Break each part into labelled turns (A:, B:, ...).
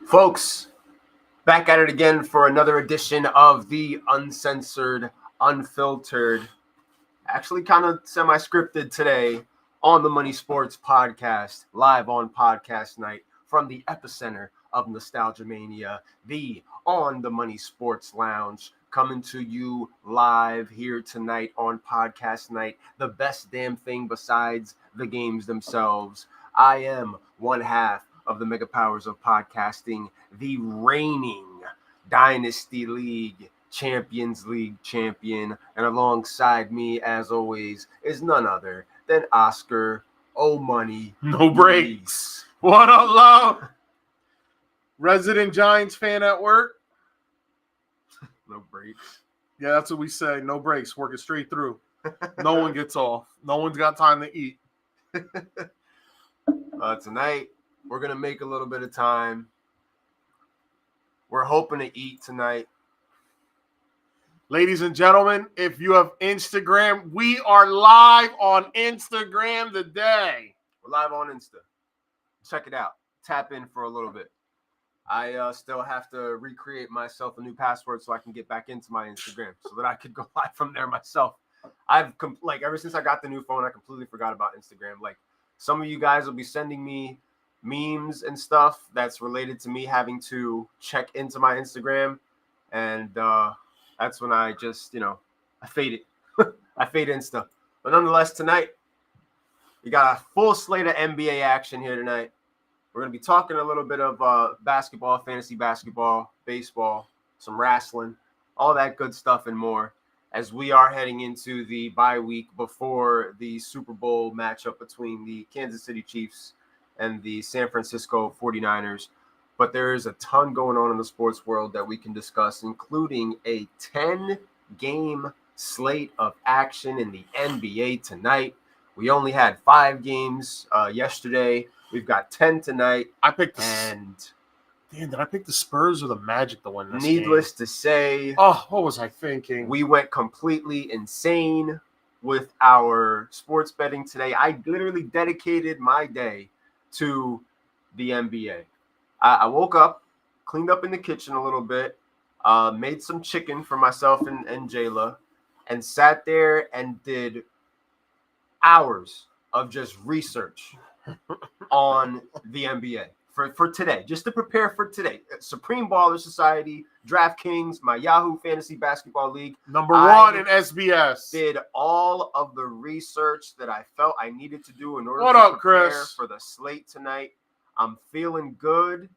A: Folks, back at it again for another edition of the Uncensored, Unfiltered, actually kind of semi-scripted today on the Money Sports Podcast, live on podcast night from the epicenter of Nostalgia Mania, the On the Money Sports Lounge, coming to you live here tonight on podcast night, the best damn thing besides the games themselves. I am one half of the mega powers of podcasting, the reigning Dynasty League Champions League champion, and alongside me, as always, is none other than Oscar Money.
B: No breaks. What up, love? Resident Giants fan at work?
A: No breaks.
B: Yeah, that's what we say. No breaks. Working straight through. No one gets off. No one's got time to eat.
A: Tonight, we're going to make a little bit of time. We're hoping to eat tonight.
B: Ladies and gentlemen, if you have Instagram, we are live on Instagram today.
A: We're live on Insta. Check it out. Tap in for a little bit. I still have to recreate myself a new password so I can get back into my Instagram so that I could go live from there myself. Ever since I got the new phone, I completely forgot about Instagram. Like, some of you guys will be sending me memes and stuff that's related to me having to check into my Instagram, and that's when I just, I fade it. I fade Insta. But nonetheless, tonight, we got a full slate of NBA action here tonight. We're going to be talking a little bit of basketball, fantasy basketball, baseball, some wrestling, all that good stuff and more, as we are heading into the bye week before the Super Bowl matchup between the Kansas City Chiefs and the San Francisco 49ers. But there is a ton going on in the sports world that we can discuss, including a 10-game slate of action in the NBA tonight. We only had 5 games yesterday. We've got 10 tonight.
B: Did I pick the Spurs or the Magic to win this
A: Needless
B: game?
A: to say,
B: what was I thinking?
A: We went completely insane with our sports betting today. I literally dedicated my day to the NBA. I woke up, cleaned up in the kitchen a little bit, made some chicken for myself and Jayla, and sat there and did hours of just research on the NBA for today, just to prepare for today. Supreme Baller Society, DraftKings, my Yahoo Fantasy Basketball League.
B: Number 1 in SBS.
A: Did all of the research that I felt I needed to do in order to prepare for the slate tonight. I'm feeling good.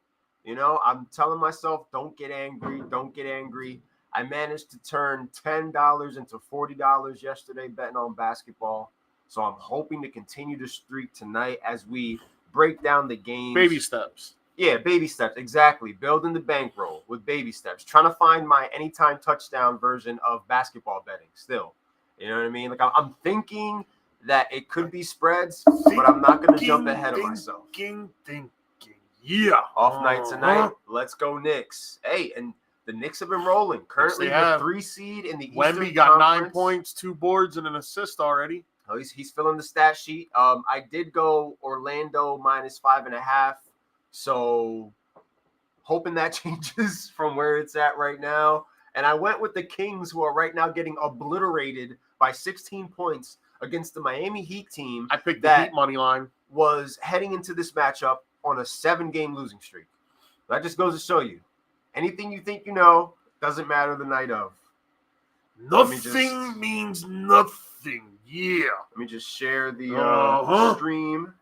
A: I'm telling myself, don't get angry. Don't get angry. I managed to turn $10 into $40 yesterday betting on basketball. So I'm hoping to continue the streak tonight as we break down the games.
B: Baby steps.
A: Yeah, baby steps. Exactly. Building the bankroll with baby steps. Trying to find my anytime touchdown version of basketball betting still. You know what I mean? Like, I'm thinking that it could be spreads, but I'm not going to jump ahead of myself.
B: Yeah.
A: Off night tonight. Let's go Knicks. Hey, and the Knicks have been rolling. Currently the 3 seed in the Eastern
B: Wemby got
A: Conference.
B: 9 points, 2 boards, and an assist already.
A: Oh, he's filling the stat sheet. I did go Orlando -5.5. So hoping that changes from where it's at right now. And I went with the Kings, who are right now getting obliterated by 16 points against the Miami Heat team.
B: I picked the Heat money line.
A: Was heading into this matchup on a 7-game losing streak. That just goes to show you, anything you think you know doesn't matter the night of.
B: Nothing means nothing. Yeah.
A: Let me just share the stream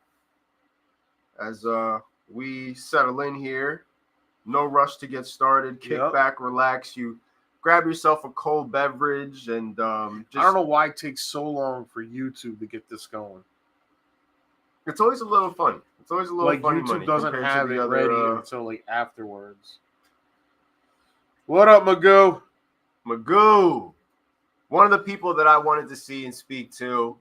A: as we settle in here. No rush to get started. Kick back, relax. You grab yourself a cold beverage and I
B: don't know why it takes so long for YouTube to get this going.
A: It's always a little fun. It's always a little funny.
B: YouTube doesn't have it ready until like afterwards. What up, Magoo?
A: Magoo. One of the people that I wanted to see and speak to,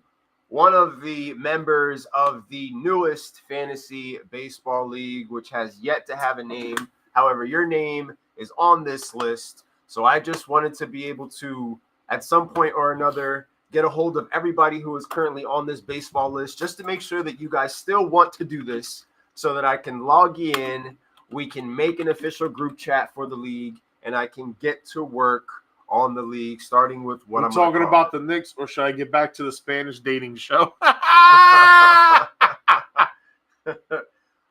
A: one of the members of the newest fantasy baseball league, which has yet to have a name. However, your name is on this list. So I just wanted to be able to, at some point or another, get a hold of everybody who is currently on this baseball list, just to make sure that you guys still want to do this so that I can log you in we can make an official group chat for the league, and I can get to work on the league, starting with what I'm
B: talking
A: call
B: about the Knicks, or should I get back to the Spanish dating show?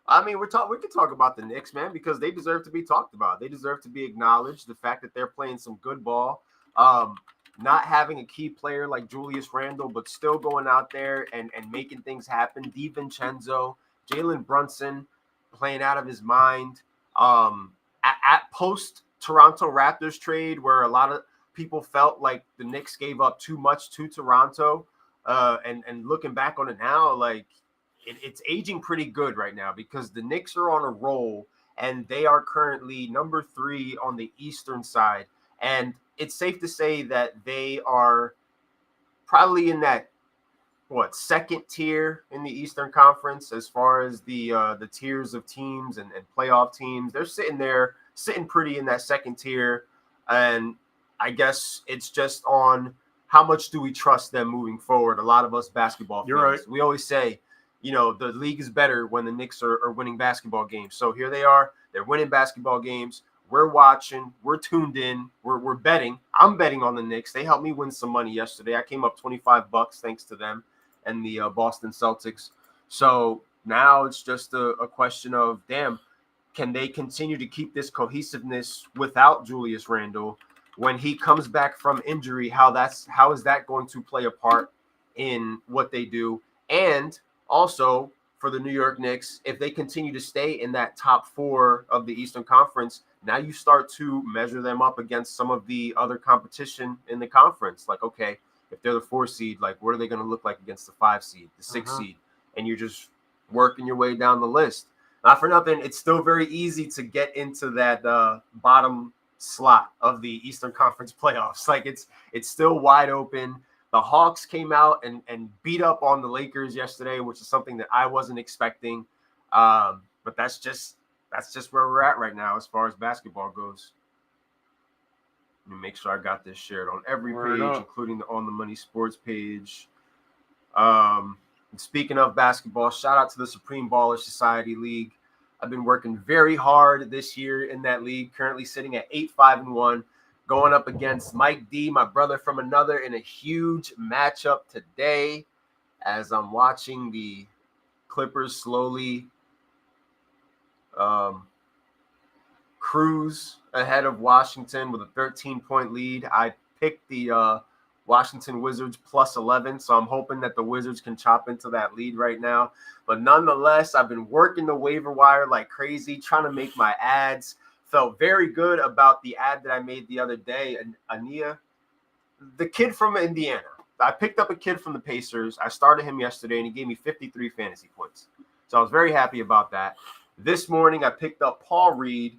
A: I mean, we can talk about the Knicks, man, because they deserve to be talked about. They deserve to be acknowledged. The fact that they're playing some good ball, not having a key player like Julius Randle, but still going out there and making things happen. DiVincenzo, Jalen Brunson playing out of his mind. At post Toronto Raptors trade, where a lot of people felt like the Knicks gave up too much to Toronto, and looking back on it now, like it's aging pretty good right now because the Knicks are on a roll and they are currently number 3 on the Eastern side. And it's safe to say that they are probably in that second tier in the Eastern Conference as far as the tiers of teams and playoff teams. They're sitting pretty in that second tier, and I guess it's just on how much do we trust them moving forward. A lot of us basketball fans,
B: You're right.
A: We always say, the league is better when the Knicks are winning basketball games. So here they are, they're winning basketball games. We're watching, we're tuned in, we're betting. I'm betting on the Knicks. They helped me win some money yesterday. I came up $25 thanks to them and the Boston Celtics. So now it's just a question of, damn, can they continue to keep this cohesiveness without Julius Randle? When he comes back from injury, how is that going to play a part in what they do? And also for the New York Knicks, if they continue to stay in that top 4 of the Eastern Conference, now you start to measure them up against some of the other competition in the conference. Like, okay, if they're the 4 seed, like what are they going to look like against the 5 seed, the 6 seed? And you're just working your way down the list. Not for nothing, it's still very easy to get into that bottom slot of the Eastern Conference playoffs. Like it's still wide open. The Hawks came out and beat up on the Lakers yesterday, which is something that I wasn't expecting. But that's just where we're at right now as far as basketball goes. Let me make sure I got this shared on every page, including the On the Money Sports page. Speaking of basketball, shout out to the Supreme Baller Society League. I've been working very hard this year in that league, currently sitting at 8-5-1, going up against Mike D, my brother from another, in a huge matchup today as I'm watching the Clippers slowly cruise ahead of Washington with a 13-point lead. I picked the Washington Wizards plus 11, so I'm hoping that the Wizards can chop into that lead right now. But nonetheless, I've been working the waiver wire like crazy, trying to make my ads. Felt very good about the ad that I made the other day. And Ania, the kid from Indiana. I picked up a kid from the Pacers. I started him yesterday, and he gave me 53 fantasy points. So I was very happy about that. This morning, I picked up Paul Reed.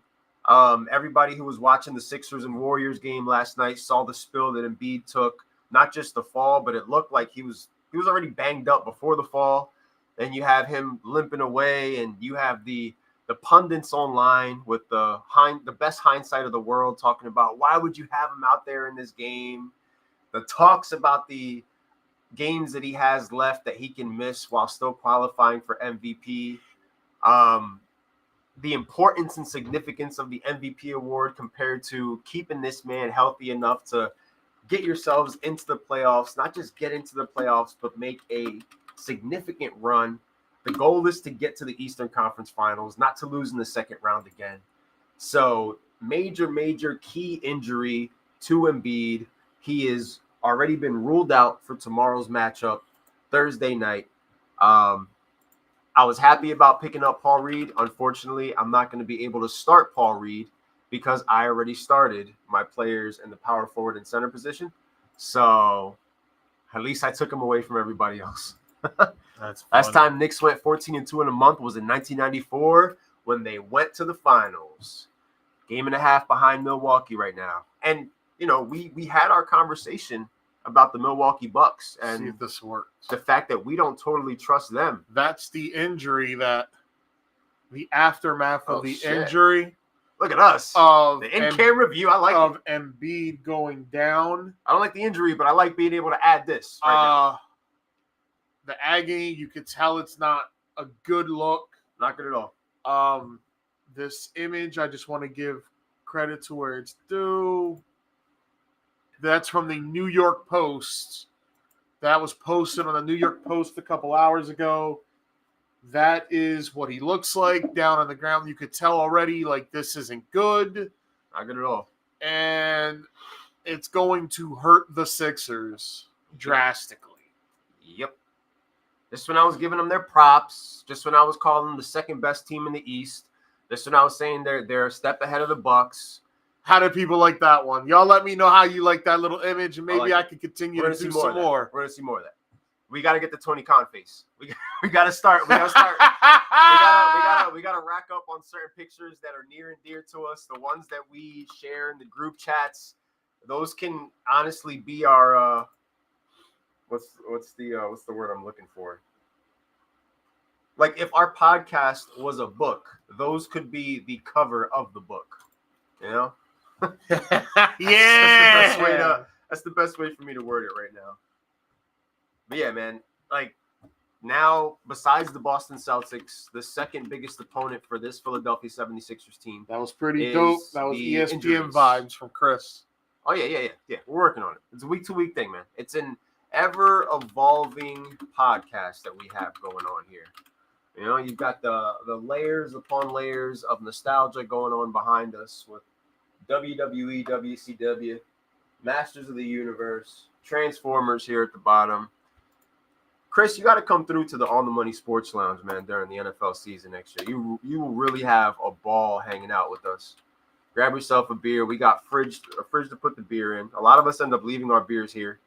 A: Everybody who was watching the Sixers and Warriors game last night saw the spill that Embiid took. Not just the fall, but it looked like he was already banged up before the fall. Then you have him limping away, and you have the pundits online with the best hindsight of the world talking about why would you have him out there in this game? The talks about the games that he has left that he can miss while still qualifying for MVP. The importance and significance of the MVP award compared to keeping this man healthy enough to get yourselves into the playoffs, not just get into the playoffs, but make a significant run. The goal is to get to the Eastern Conference Finals, not to lose in the second round again. So major key injury to Embiid. He has already been ruled out for tomorrow's matchup, Thursday night. I was happy about picking up Paul Reed. Unfortunately, I'm not going to be able to start Paul Reed because I already started my players in the power forward and center position. So at least I took him away from everybody else. Last time Knicks went 14-2 in a month was in 1994 when they went to the finals. Game and a half behind Milwaukee right now. And, we had our conversation about the Milwaukee Bucks and
B: see if this works.
A: The fact that we don't totally trust them.
B: That's the injury the aftermath of injury.
A: Look at us. The in-camera view, I like
B: of Embiid going down.
A: I don't like the injury, but I like being able to add this right now.
B: The agony, you could tell it's not a good look.
A: Not good at all.
B: this image, I just want to give credit to where it's due. That's from the New York Post. That was posted on the New York Post a couple hours ago. That is what he looks like down on the ground. You could tell already, like, this isn't good.
A: Not good at all.
B: And it's going to hurt the Sixers drastically.
A: Yep. Just when I was giving them their props, just when I was calling them the second best team in the East, just when I was saying they're a step ahead of the Bucks.
B: How did people like that one? Y'all let me know how you like that little image, and maybe I could continue to do some more.
A: We're going to see more of that. We got to get the Tony Khan face. We got to start. We got to rack up on certain pictures that are near and dear to us. The ones that we share in the group chats. Those can honestly be our what's the word I'm looking for? Like, if our podcast was a book, those could be the cover of the book. You know?
B: Yeah.
A: That's the best way for me to word it right now. But yeah, man, like, now, besides the Boston Celtics, the second biggest opponent for this Philadelphia 76ers team.
B: That was pretty dope. That was ESPN
A: injuries.
B: vibes from Chris.
A: Oh, yeah. We're working on it. It's a week-to-week thing, man. It's an ever-evolving podcast that we have going on here. You know, you've got the layers upon layers of nostalgia going on behind us with WWE, WCW, Masters of the Universe, Transformers here at the bottom. Chris, you got to come through to the On the Money Sports Lounge, man, during the NFL season next year. You will really have a ball hanging out with us. Grab yourself a beer. We got a fridge to put the beer in. A lot of us end up leaving our beers here.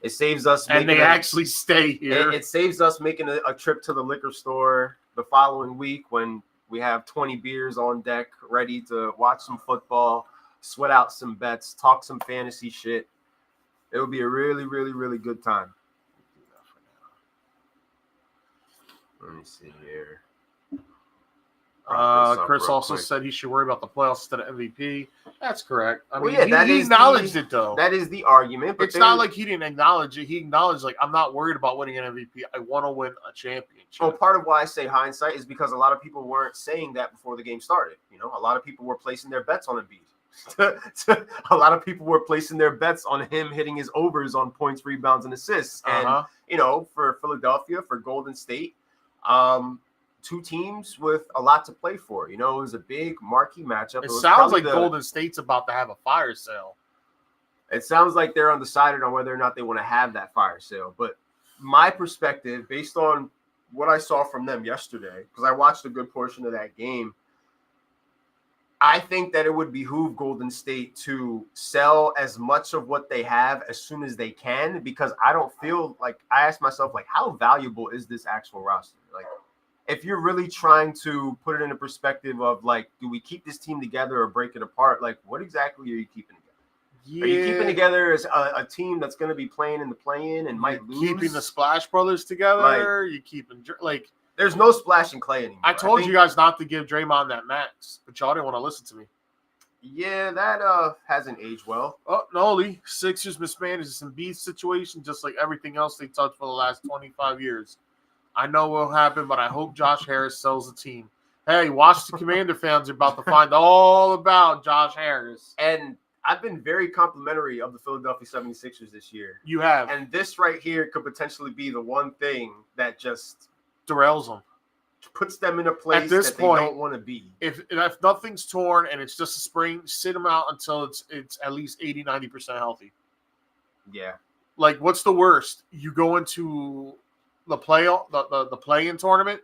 A: It saves us.
B: And they actually stay here.
A: It saves us making a trip to the liquor store the following week when we have 20 beers on deck, ready to watch some football, sweat out some bets, talk some fantasy shit. It would be a really, really, really good time. Let me see here.
B: Chris also said he should worry about the playoffs instead of MVP. That's correct. I mean,
A: he
B: acknowledged it, though.
A: That is the argument. But
B: it's not like he didn't acknowledge it. He acknowledged, like, I'm not worried about winning an MVP. I want to win a championship.
A: Well, part of why I say hindsight is because a lot of people weren't saying that before the game started. You know, a lot of people were placing their bets on Embiid. A lot of people were placing their bets on him hitting his overs on points, rebounds, and assists. And, you know, for Philadelphia, for Golden State, two teams with a lot to play for. You know, it was a big marquee matchup.
B: It sounds like Golden State's about to have a fire sale.
A: It sounds like they're undecided on whether or not they want to have that fire sale. But my perspective, based on what I saw from them yesterday, because I watched a good portion of that game, I think that it would behoove Golden State to sell as much of what they have as soon as they can, because I don't feel like, I ask myself, like, how valuable is this actual roster? Like, if you're really trying to put it in a perspective of, like, do we keep this team together or break it apart? Like, what exactly are you keeping together? Yeah. Are you keeping together as a team that's going to be playing in the play-in and might lose?
B: Keeping the Splash Brothers together? Like, you keeping, like...
A: There's no Splash and Clay anymore.
B: I told you guys not to give Draymond that max, but y'all didn't want to listen to me.
A: Yeah, that hasn't aged well.
B: Oh, no, Lee. Sixers mismanaged some beef situation just like everything else they touched for the last 25 years. I know what will happen, but I hope Josh Harris sells the team. Hey, watch the Commander fans are about to find all about Josh Harris.
A: And I've been very complimentary of the Philadelphia 76ers this year.
B: You have.
A: And this right here could potentially be the one thing that just
B: derails them.
A: Puts them in a place
B: at this
A: that
B: point,
A: they don't want to be.
B: If nothing's torn and it's just a sprain, sit them out until it's at least 80-90% healthy.
A: Yeah.
B: Like, what's the worst? You go into the play-in tournament,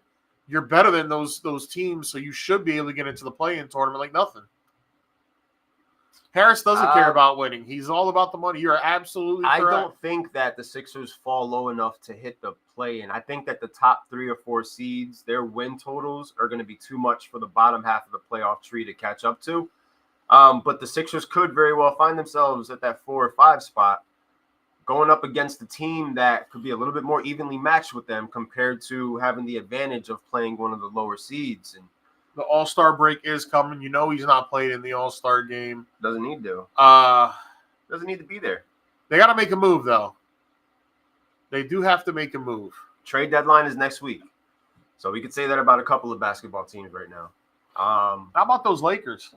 B: you're better than those teams, so you should be able to get into the play-in tournament like nothing. Harris doesn't care about winning. He's all about the money. You're absolutely correct.
A: I don't think that the Sixers fall low enough to hit the play-in. I think that the top 3 or 4 seeds, their win totals are going to be too much for the bottom half of the playoff tree to catch up to. But the Sixers could very well find themselves at that 4 or 5 spot, going up against a team that could be a little bit more evenly matched with them compared to having the advantage of playing one of the lower seeds. And
B: the All-Star break is coming. You know he's not playing in the All-Star game.
A: Doesn't need to. Doesn't need to be there.
B: They got to make a move, though. They do have to make a move.
A: Trade deadline is next week. So we could say that about a couple of basketball teams right now.
B: How about those Lakers?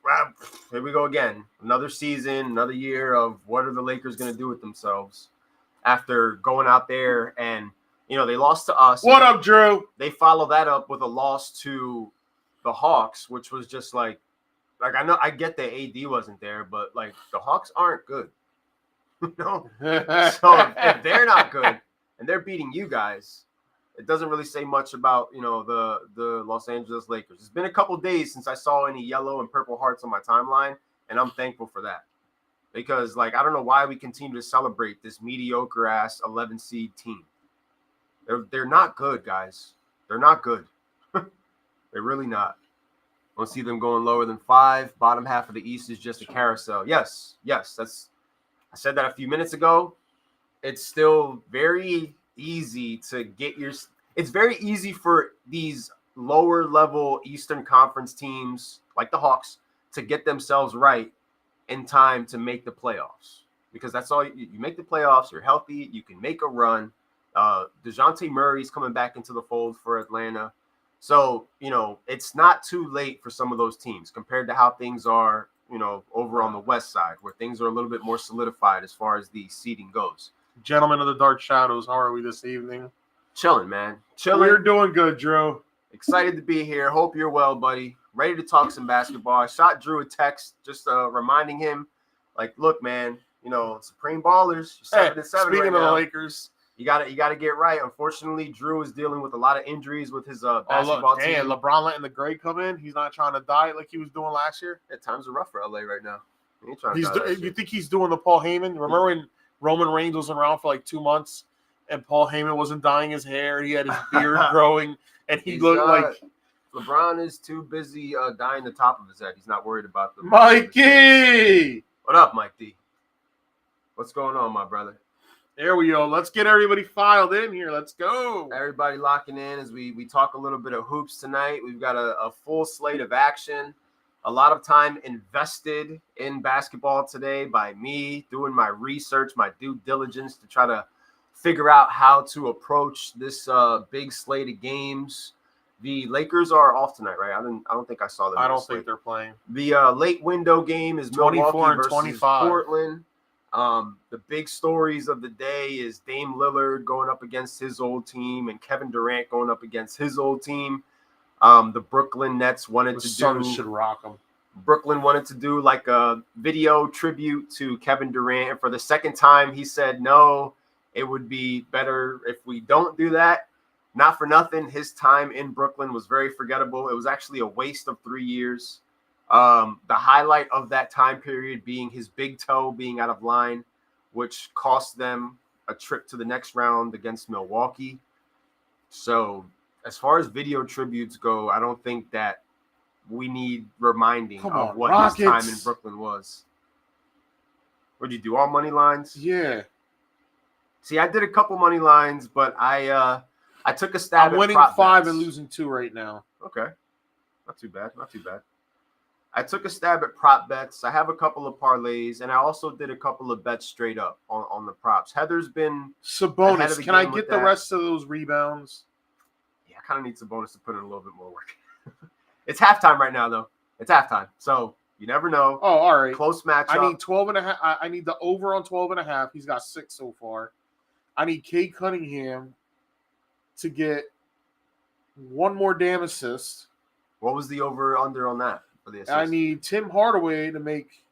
A: Well, here we go again. Another season, another year of what are the Lakers going to do with themselves after going out there and, they lost to us.
B: What up, Drew?
A: They follow that up with a loss to the Hawks, which was just like I know I get that AD wasn't there, but like the Hawks aren't good. So if they're not good and they're beating you guys, it doesn't really say much about, the Los Angeles Lakers. It's been a couple days since I saw any yellow and purple hearts on my timeline, and I'm thankful for that. Because, I don't know why we continue to celebrate this mediocre-ass 11 seed team. They're not good, guys. They're not good. They're really not. I don't see them going lower than 5. Bottom half of the East is just a carousel. Yes, I said that a few minutes ago. It's still very easy to get it's very easy for these lower level Eastern Conference teams like the Hawks to get themselves right in time to make the playoffs, because that's all you make the playoffs. You're healthy. You can make a run. DeJounte Murray's coming back into the fold for Atlanta. So, it's not too late for some of those teams compared to how things are, over on the West side, where things are a little bit more solidified as far as the seeding goes.
B: Gentlemen of the Dark Shadows, how are we this evening?
A: Chilling, man. Chilling.
B: We're doing good, Drew.
A: Excited to be here. Hope you're well, buddy. Ready to talk some basketball. I shot Drew a text just reminding him, look, man, Supreme Ballers. 7-7
B: speaking
A: right
B: of
A: now.
B: the Lakers,
A: you gotta get right. Unfortunately, Drew is dealing with a lot of injuries with his basketball team.
B: LeBron letting the gray come in. He's not trying to die like he was doing last year.
A: Yeah, times are rough for LA right now.
B: You think he's doing the Paul Heyman? Remember when Roman Reigns was around for 2 months, and Paul Heyman wasn't dyeing his hair? He had his beard growing, and he looked like
A: LeBron is too busy dyeing the top of his head. He's not worried about the
B: Mikey.
A: What up, Mike D? What's going on, my brother?
B: There we go. Let's get everybody filed in here. Let's go.
A: Everybody locking in as we talk a little bit of hoops tonight. We've got a full slate of action. A lot of time invested in basketball today by me doing my research, my due diligence to try to figure out how to approach this big slate of games. The Lakers are off tonight, right? I don't think I saw them.
B: I don't think they're playing.
A: The late window game is
B: 24
A: Milwaukee
B: and
A: versus
B: 25.
A: Portland. The big stories of the day is Dame Lillard going up against his old team and Kevin Durant going up against his old team. The Brooklyn Nets wanted to
B: should rock them.
A: Brooklyn wanted to do a video tribute to Kevin Durant. And for the second time, he said, no, it would be better if we don't do that. Not for nothing, his time in Brooklyn was very forgettable. It was actually a waste of 3 years. The highlight of that time period being his big toe being out of line, which cost them a trip to the next round against Milwaukee. So as far as video tributes go, I don't think that we need reminding of what Rockets. His time in Brooklyn was. What did you do? All money lines?
B: Yeah.
A: See, I did a couple money lines, but I took a stab.
B: I'm winning 5 and losing 2 right now.
A: Okay, not too bad. I took a stab at prop bets. I have a couple of parlays, and I also did a couple of bets straight up on the props. Heather's been
B: Sabonis. Can I get the rest of those rebounds?
A: Yeah, I kind of need Sabonis to put in a little bit more work. It's halftime right now, though. It's halftime, so you never know.
B: Oh, all right.
A: Close matchup.
B: I need 12.5. I need the over on 12.5. He's got 6 so far. I need Cade Cunningham to get 1 more damn assist.
A: What was the over/under on that for the assist?
B: I need Tim Hardaway to make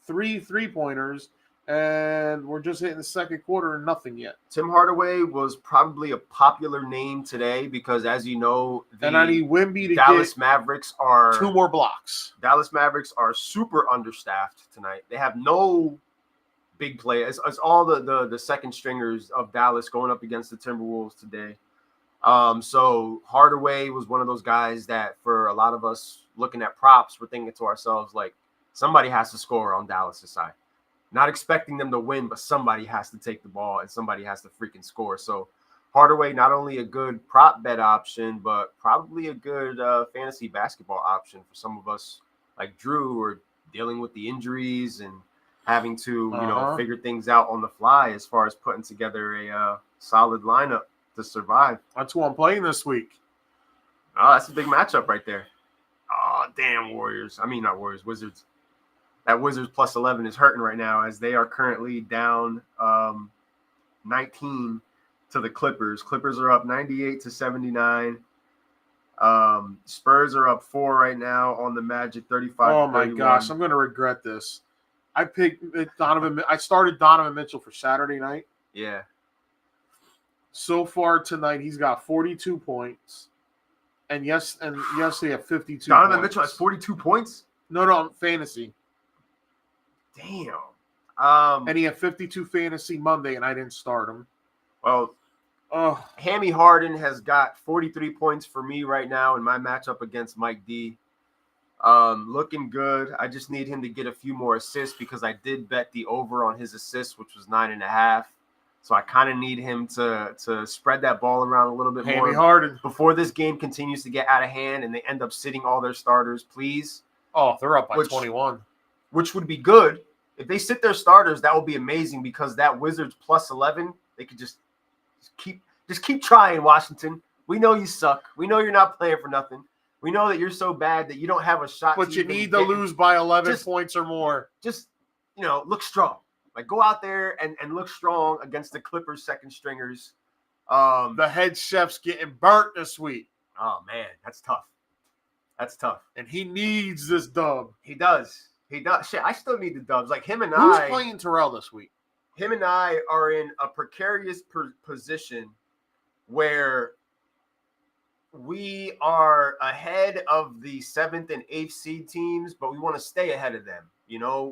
B: 3 3-pointers, and we're just hitting the second quarter and nothing yet.
A: Tim Hardaway was probably a popular name today because, as you know,
B: and I need Wemby to
A: Dallas
B: get
A: Mavericks are
B: 2 more blocks.
A: Dallas Mavericks are super understaffed tonight. They have no big play. It's all the second stringers of Dallas going up against the Timberwolves today. So Hardaway was one of those guys that, for a lot of us looking at props, we're thinking to ourselves, somebody has to score on Dallas' side. Not expecting them to win, but somebody has to take the ball and somebody has to freaking score. So Hardaway, not only a good prop bet option, but probably a good fantasy basketball option for some of us like Drew, who are dealing with the injuries and having to, figure things out on the fly as far as putting together a solid lineup to survive.
B: That's who I'm playing this week.
A: Oh, that's a big matchup right there. Oh, damn, Warriors. I mean, not Warriors, Wizards. That Wizards plus 11 is hurting right now as they are currently down 19 to the Clippers. Clippers are up 98-79. Spurs are up 4 right now on the Magic, 35
B: Oh
A: to
B: my
A: 31.
B: gosh, I'm going to regret this. I picked Donovan. I started Donovan Mitchell for Saturday night.
A: Yeah.
B: So far tonight, he's got 42 points. And yes, they have 52
A: Donovan
B: points.
A: Mitchell has 42 points?
B: No, fantasy.
A: Damn.
B: And he had 52 fantasy Monday, and I didn't start him.
A: Well, Hammy Harden has got 43 points for me right now in my matchup against Mike D. Looking good. I just need him to get a few more assists because I did bet the over on his assists, which was 9.5. So I kind of need him to spread that ball around a little bit more.
B: Hammy Harden.
A: Before this game continues to get out of hand and they end up sitting all their starters, please.
B: Oh, they're up by 21.
A: Which would be good. If they sit their starters, that would be amazing because that Wizards plus 11, they could just keep trying, Washington. We know you suck. We know you're not playing for nothing. We know that you're so bad that you don't have a shot.
B: But you need to lose by 11 points or more.
A: Just, look strong. Like, go out there and look strong against the Clippers second stringers.
B: The head chef's getting burnt this week.
A: Oh, man, that's tough. That's tough.
B: And he needs this dub.
A: He does. Shit, I still need the dubs. Like,
B: Who's playing Terrell this week?
A: Him and I are in a precarious position where we are ahead of the 7th and 8th seed teams, but we want to stay ahead of them,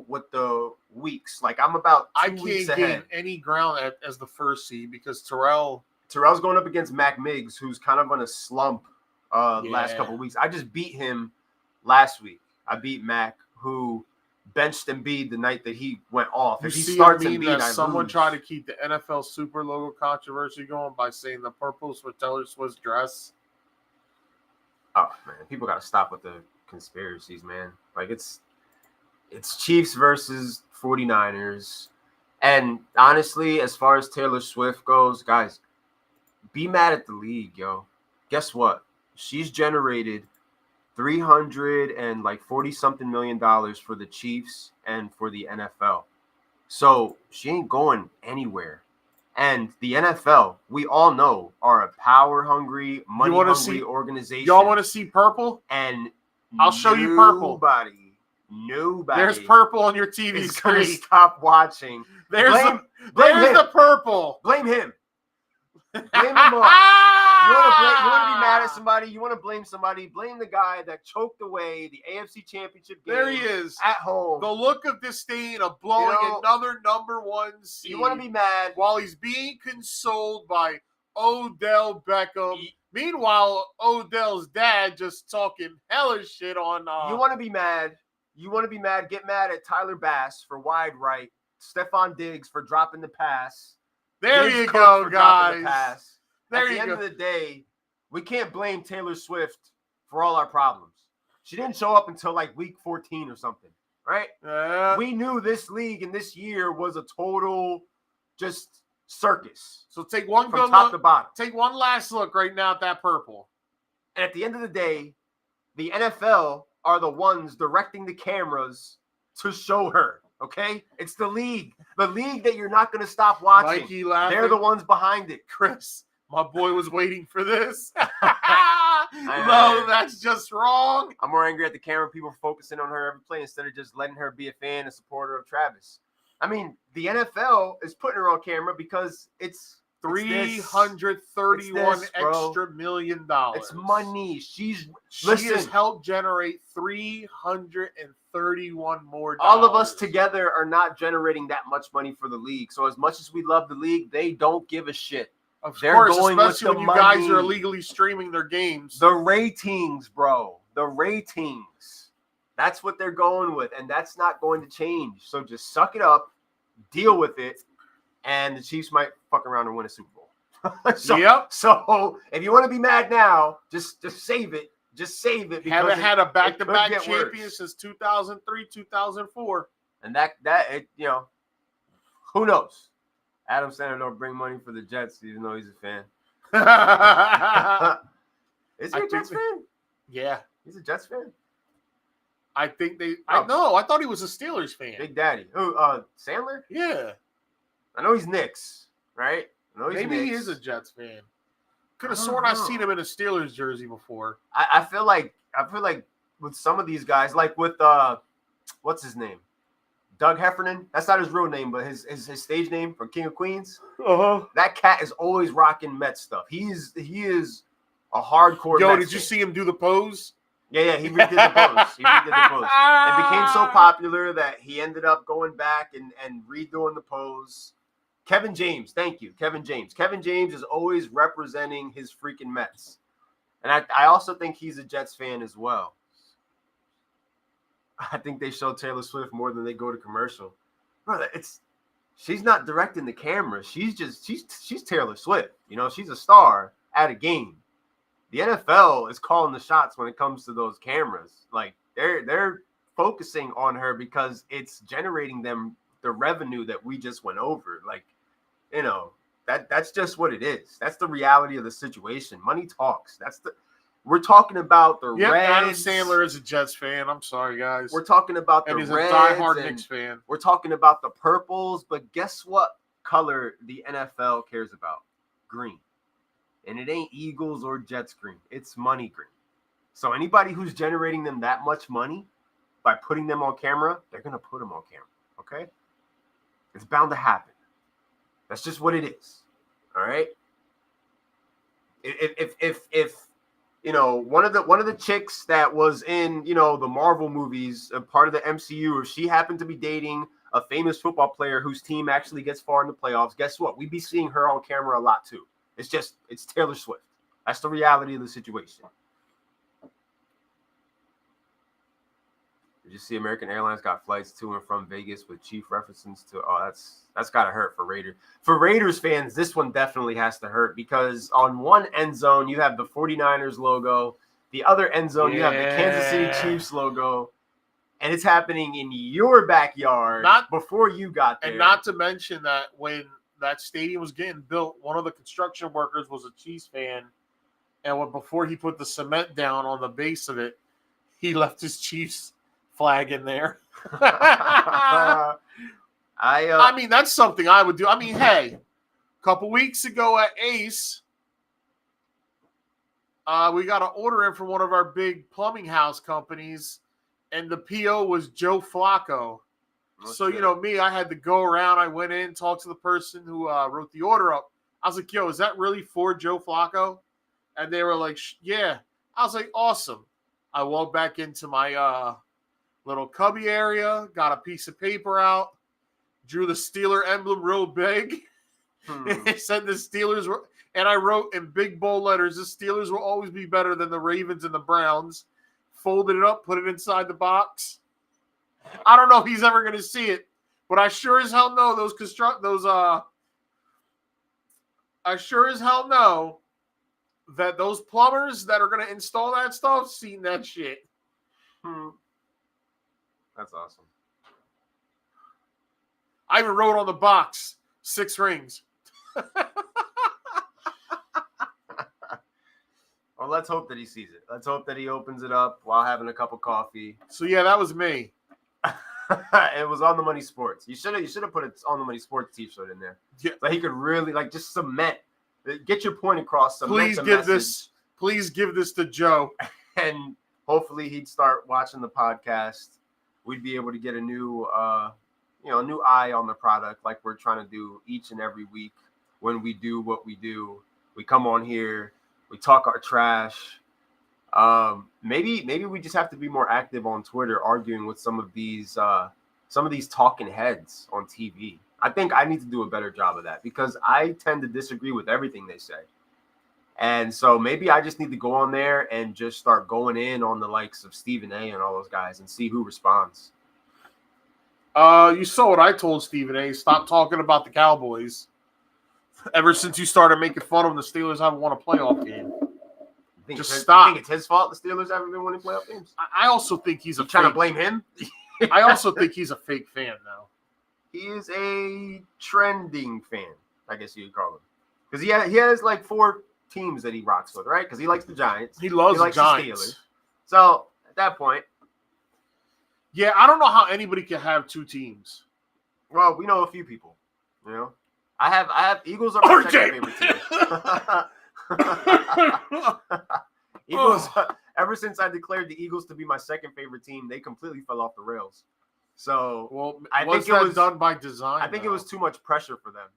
A: with the weeks. Like, I'm about 2 weeks ahead. I can't
B: gain any ground as the first seed because Terrell's
A: going up against Mac Miggs, who's kind of on a slump last couple of weeks. I just beat him last week. I beat Mac, who benched Embiid the night that he went off. If he starts Embiid, I
B: someone
A: lose.
B: tried to keep the NFL Super logo controversy going by saying the purple's with Taylor Swift's dress.
A: Oh man, people got to stop with the conspiracies, man. Like it's Chiefs versus 49ers. And honestly, as far as Taylor Swift goes, guys, be mad at the league, yo. Guess what? She's generated $340-something million for the Chiefs and for the NFL. So she ain't going anywhere. And the NFL, we all know, are a power-hungry, money-hungry organization.
B: Y'all want to see purple?
A: And
B: I'll show you purple.
A: Nobody.
B: There's purple on your TV screen.
A: Stop watching.
B: There's the purple.
A: Blame him. Blame him all. You want to be mad at somebody? You want to blame somebody? Blame the guy that choked away the AFC Championship game.
B: There he is
A: at home.
B: The look of disdain of blowing another number one seed.
A: You want to be mad
B: while he's being consoled by Odell Beckham. Meanwhile, Odell's dad just talking hella shit on.
A: You want to be mad? You want to be mad? Get mad at Tyler Bass for wide right, Stephon Diggs for dropping the pass.
B: There you go, guys.
A: At the end of the day, we can't blame Taylor Swift for all our problems. She didn't show up until like week 14 or something, right? We knew this league and this year was a total just circus.
B: So take one
A: from top to bottom.
B: Take one last look right now at that purple.
A: And at the end of the day, the NFL are the ones directing the cameras to show her. Okay, it's the league that you're not going to stop watching.
B: Mikey laughing.
A: They're the ones behind it.
B: Chris, my boy was waiting for this. No, that's just wrong.
A: I'm more angry at the camera people focusing on her every play instead of just letting her be a fan and supporter of Travis. I mean, the NFL is putting her on camera because it's
B: $331 extra million.
A: It's money. She
B: has helped generate $331 more.
A: All of us together are not generating that much money for the league. So as much as we love the league, they don't give a shit.
B: Of course, especially when you guys are illegally streaming their games.
A: The ratings, bro. The ratings. That's what they're going with, and that's not going to change. So just suck it up, deal with it, and the Chiefs might fuck around and win a Super Bowl. So if you want to be mad now, just save it. Just save it.
B: Haven't had a back-to-back champion since 2003, 2004.
A: And who knows? Adam Sandler don't bring money for the Jets, even though he's a fan. Is he a Jets fan?
B: Yeah.
A: He's a Jets fan?
B: I think they...
A: Oh.
B: I thought he was a Steelers fan.
A: Big Daddy. Who, Sandler?
B: Yeah.
A: I know he's Knicks, right? I know he's
B: Maybe
A: Knicks.
B: he is a Jets fan. Could have sworn I've seen him in a Steelers jersey before.
A: I feel like with some of these guys, like with what's his name? Doug Heffernan. That's not his real name, but his stage name from King of Queens. That cat is always rocking Mets stuff. He is a hardcore.
B: Yo,
A: Mets
B: did you
A: fan.
B: see him do the pose?
A: Yeah, he redid the pose. It became so popular that he ended up going back and redoing the pose. Kevin James, thank you, Kevin James. Kevin James is always representing his freaking Mets. And I also think he's a Jets fan as well. I think they show Taylor Swift more than they go to commercial. Brother, she's not directing the camera. She's Taylor Swift. You know, she's a star at a game. The NFL is calling the shots when it comes to those cameras. Like they're focusing on her because it's generating them the revenue that we just went over. Like, you know, that's just what it is. That's the reality of the situation. Money talks. We're talking about the Reds.
B: Adam Sandler is a Jets fan. I'm sorry, guys.
A: We're talking about the
B: and he's
A: Reds.
B: a diehard Knicks fan.
A: We're talking about the purples. But guess what color the NFL cares about? Green. And it ain't Eagles or Jets green. It's money green. So anybody who's generating them that much money by putting them on camera, they're going to put them on camera. Okay? It's bound to happen. That's just what it is. All right? If you know, one of the chicks that was in, you know, the Marvel movies, a part of the MCU, if she happened to be dating a famous football player whose team actually gets far in the playoffs, guess what? We'd be seeing her on camera a lot too. It's Taylor Swift. That's the reality of the situation. Did you see American Airlines got flights to and from Vegas with chief references to? Oh, that's gotta hurt for Raiders. For Raiders fans, this one definitely has to hurt because on one end zone you have the 49ers logo, the other end zone you have the Kansas City Chiefs logo, and it's happening in your backyard before you got there.
B: And not to mention that when that stadium was getting built, one of the construction workers was a Chiefs fan, and before he put the cement down on the base of it, he left his Chiefs flag in there. I mean, that's something I would do. I mean, hey, a couple weeks ago at Ace, we got an order in from one of our big plumbing house companies, and the PO was Joe Flacco. So, you know, me, I had to go around. I went in, talked to the person who wrote the order up. I was like, yo, is that really for Joe Flacco? And they were like, yeah. I was like, awesome. I walked back into my little cubby area, got a piece of paper out, drew the Steeler emblem real big. It said the Steelers were, and I wrote in big bold letters, the Steelers will always be better than the Ravens and the Browns. Folded it up, put it inside the box. I don't know if he's ever going to see it, but I sure as hell know I sure as hell know that those plumbers that are going to install that stuff seen that shit.
A: That's awesome.
B: I even wrote on the box 6 rings.
A: Well, let's hope that he sees it. Let's hope that he opens it up while having a cup of coffee.
B: So yeah, that was me.
A: It was On the Money Sports. You should have put it On the Money Sports T-shirt in there.
B: Yeah.
A: So he could really just cement, get your point across.
B: Please give this to Joe,
A: and hopefully he'd start watching the podcast. We'd be able to get a new eye on the product, like we're trying to do each and every week. When we do what we do, we come on here, we talk our trash. Maybe we just have to be more active on Twitter, arguing with some of these talking heads on TV. I think I need to do a better job of that because I tend to disagree with everything they say. And so maybe I just need to go on there and just start going in on the likes of Stephen A and all those guys and see who responds.
B: You saw what I told Stephen A. Stop talking about the Cowboys. Ever since you started making fun of them, the Steelers haven't won a playoff game. Just stop.
A: You think it's his fault the Steelers haven't been winning playoff games?
B: I also think he's
A: trying to blame him.
B: I also think he's a fake fan now.
A: He is a trending fan, I guess you'd call him, because he has like 4 teams that he rocks with, right? Because he likes the Giants.
B: He loves
A: he likes
B: the Giants.
A: The Steelers. So at that point,
B: yeah, I don't know how anybody can have two teams.
A: well, we know a few people. You know, I have Eagles are my second favorite team. Eagles. Ever since I declared the Eagles to be my second favorite team, they completely fell off the rails. So,
B: well,
A: I
B: think it was done by design.
A: I think it was too much pressure for them.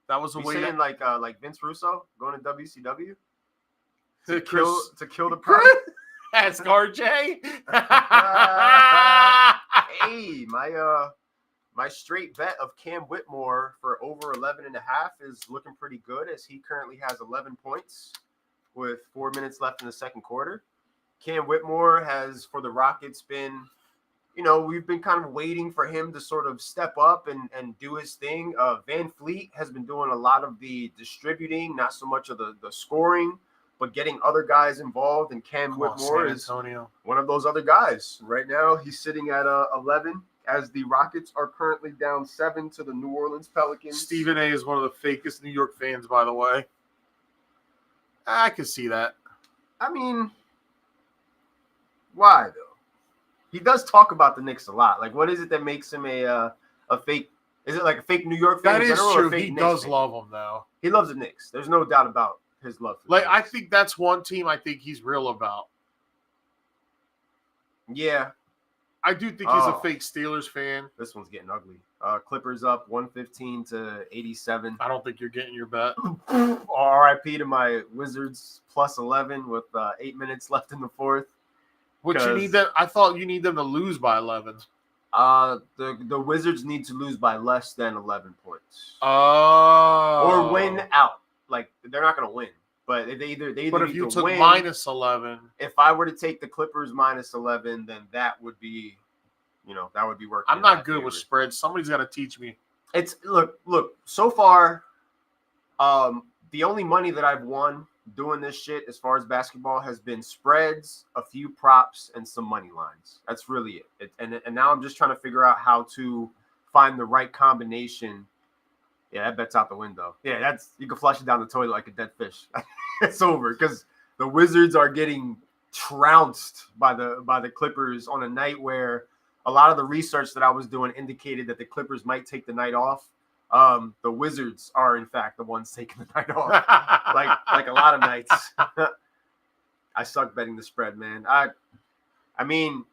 B: That was a way
A: saying like Vince Russo going to WCW
B: to
A: kill the pride.
B: Ask RJ.
A: Hey, my straight bet of Cam Whitmore for over 11.5 is looking pretty good, as he currently has 11 points with 4 minutes left in the second quarter. Cam Whitmore has, for the Rockets, been, we've been kind of waiting for him to sort of step up and do his thing. Van Fleet has been doing a lot of the distributing, not so much of the scoring, but getting other guys involved. And Cam Whitmore is one of those other guys. Right now, he's sitting at 11, as the Rockets are currently down 7 to the New Orleans Pelicans.
B: Stephen A. is one of the fakest New York fans, by the way. I can see that.
A: I mean, why though? He does talk about the Knicks a lot. Like, what is it that makes him a fake? Is it like a fake New York fan?
B: That is
A: true.
B: He does love them, though.
A: He loves the Knicks. There's no doubt about his love for the Knicks.
B: I think that's one team I think he's real about.
A: Yeah.
B: I do think he's a fake Steelers fan.
A: This one's getting ugly. Clippers up 115 to 87.
B: I don't think you're getting your bet.
A: RIP to my Wizards plus 11 with 8 minutes left in the fourth.
B: What you need them? I thought you need them to lose by 11.
A: The Wizards need to lose by less than 11 points.
B: Oh.
A: Or win out. Like, they're not going to win. But they either
B: But if
A: need
B: you
A: to
B: took
A: win,
B: minus 11.
A: If I were to take the Clippers minus 11, then that would be, that would be working.
B: I'm not good with spreads. Somebody's got to teach me.
A: It's look. So far, the only money that I've won doing this shit as far as basketball has been spreads, a few props, and some money lines. That's really it. And now I'm just trying to figure out how to find the right combination. Yeah, that bet's out the window. Yeah, you can flush it down the toilet like a dead fish. It's over because the Wizards are getting trounced by the Clippers on a night where a lot of the research that I was doing indicated that the Clippers might take the night off. The Wizards are in fact the ones taking the night off, like a lot of nights. I suck betting the spread, man. I mean,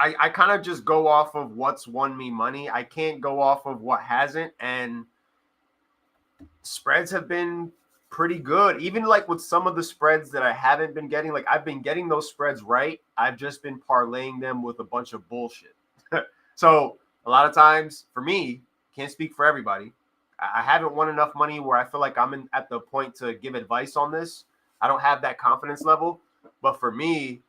A: I kind of just go off of what's won me money. I can't go off of what hasn't, and spreads have been pretty good. Even like with some of the spreads that I haven't been getting, like I've been getting those spreads right. I've just been parlaying them with a bunch of bullshit. So a lot of times, for me, can't speak for everybody, I haven't won enough money where I feel like I'm at the point to give advice on this. I don't have that confidence level. But for me,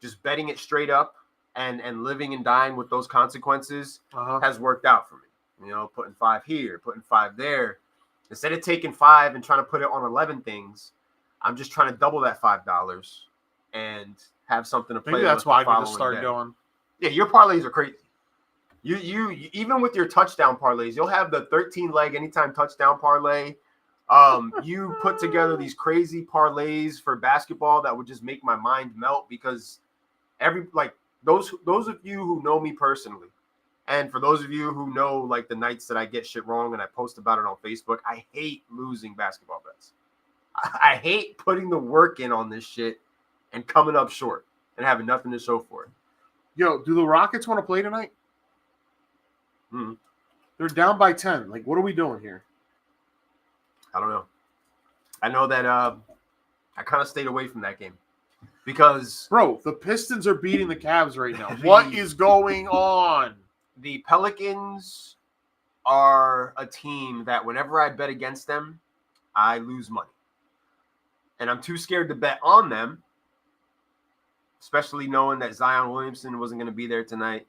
A: just betting it straight up and living and dying with those consequences has worked out for me. Putting 5 here, putting 5 there. Instead of taking 5 and trying to put it on 11 things, I'm just trying to double that $5 and have something to play with.
B: Maybe that's why I need to start doing.
A: Yeah, your parlays are crazy. You even with your touchdown parlays, you'll have the 13-leg anytime touchdown parlay. You put together these crazy parlays for basketball that would just make my mind melt because those of you who know me personally, and for those of you who know like the nights that I get shit wrong and I post about it on Facebook, I hate losing basketball bets. I hate putting the work in on this shit and coming up short and having nothing to show for it.
B: Yo, do the Rockets want to play tonight? They're down by 10. Like, what are we doing here?
A: I don't know. I know that I kind of stayed away from that game because...
B: Bro, the Pistons are beating the Cavs right now. What is going on?
A: The Pelicans are a team that whenever I bet against them, I lose money. And I'm too scared to bet on them, especially knowing that Zion Williamson wasn't going to be there tonight.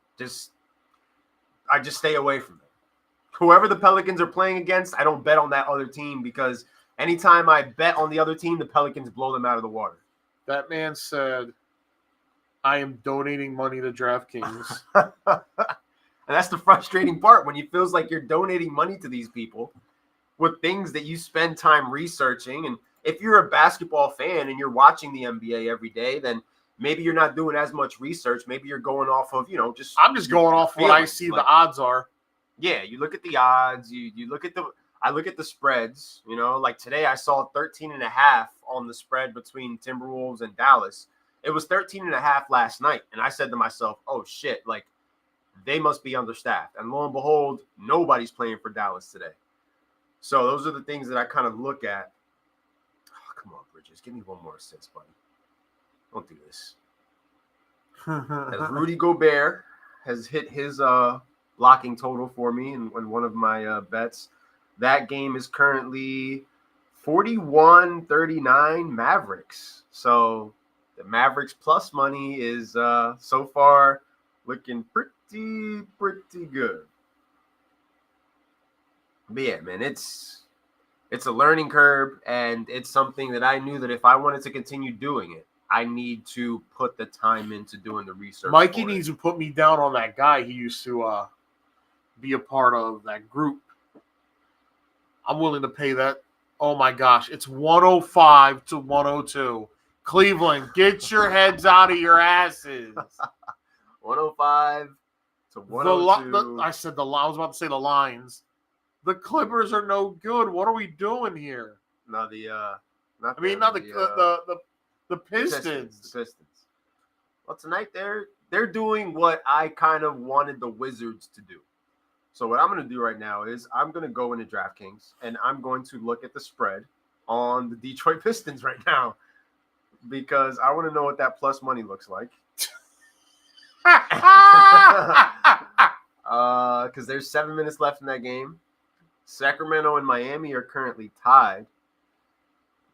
A: I just stay away from them. Whoever the Pelicans are playing against, I don't bet on that other team because anytime I bet on the other team, the Pelicans blow them out of the water.
B: That man said, I am donating money to DraftKings.
A: And that's the frustrating part when it feels like you're donating money to these people with things that you spend time researching. And If you're a basketball fan and you're watching the NBA every day, then maybe you're not doing as much research. Maybe you're going off of, just
B: I'm just going off what I see the odds are.
A: Yeah, you look at the odds, you look at I look at the spreads, like today I saw 13.5 on the spread between Timberwolves and Dallas. It was 13.5 last night. And I said to myself, oh shit, like they must be understaffed. And lo and behold, nobody's playing for Dallas today. So those are the things that I kind of look at. Oh, come on, Bridges. Give me one more assist, buddy. Don't do this. As Rudy Gobert has hit his blocking total for me in one of my bets. That game is currently 41-39 Mavericks. So the Mavericks plus money is so far looking pretty good. But yeah, man, it's a learning curve, and it's something that I knew that if I wanted to continue doing it, I need to put the time into doing the research.
B: Mikey needs to put me down on that guy he used to be a part of, that group. I'm willing to pay that. Oh my gosh, it's 105 to 102. Cleveland, get your heads out of your asses.
A: 105 to 102.
B: I was about to say the lines. The Clippers are no good. What are we doing here?
A: No, not
B: the Pistons.
A: The Pistons. Well, tonight they're doing what I kind of wanted the Wizards to do. So what I'm going to do right now is I'm going to go into DraftKings and I'm going to look at the spread on the Detroit Pistons right now because I want to know what that plus money looks like. Because there's 7 minutes left in that game. Sacramento and Miami are currently tied.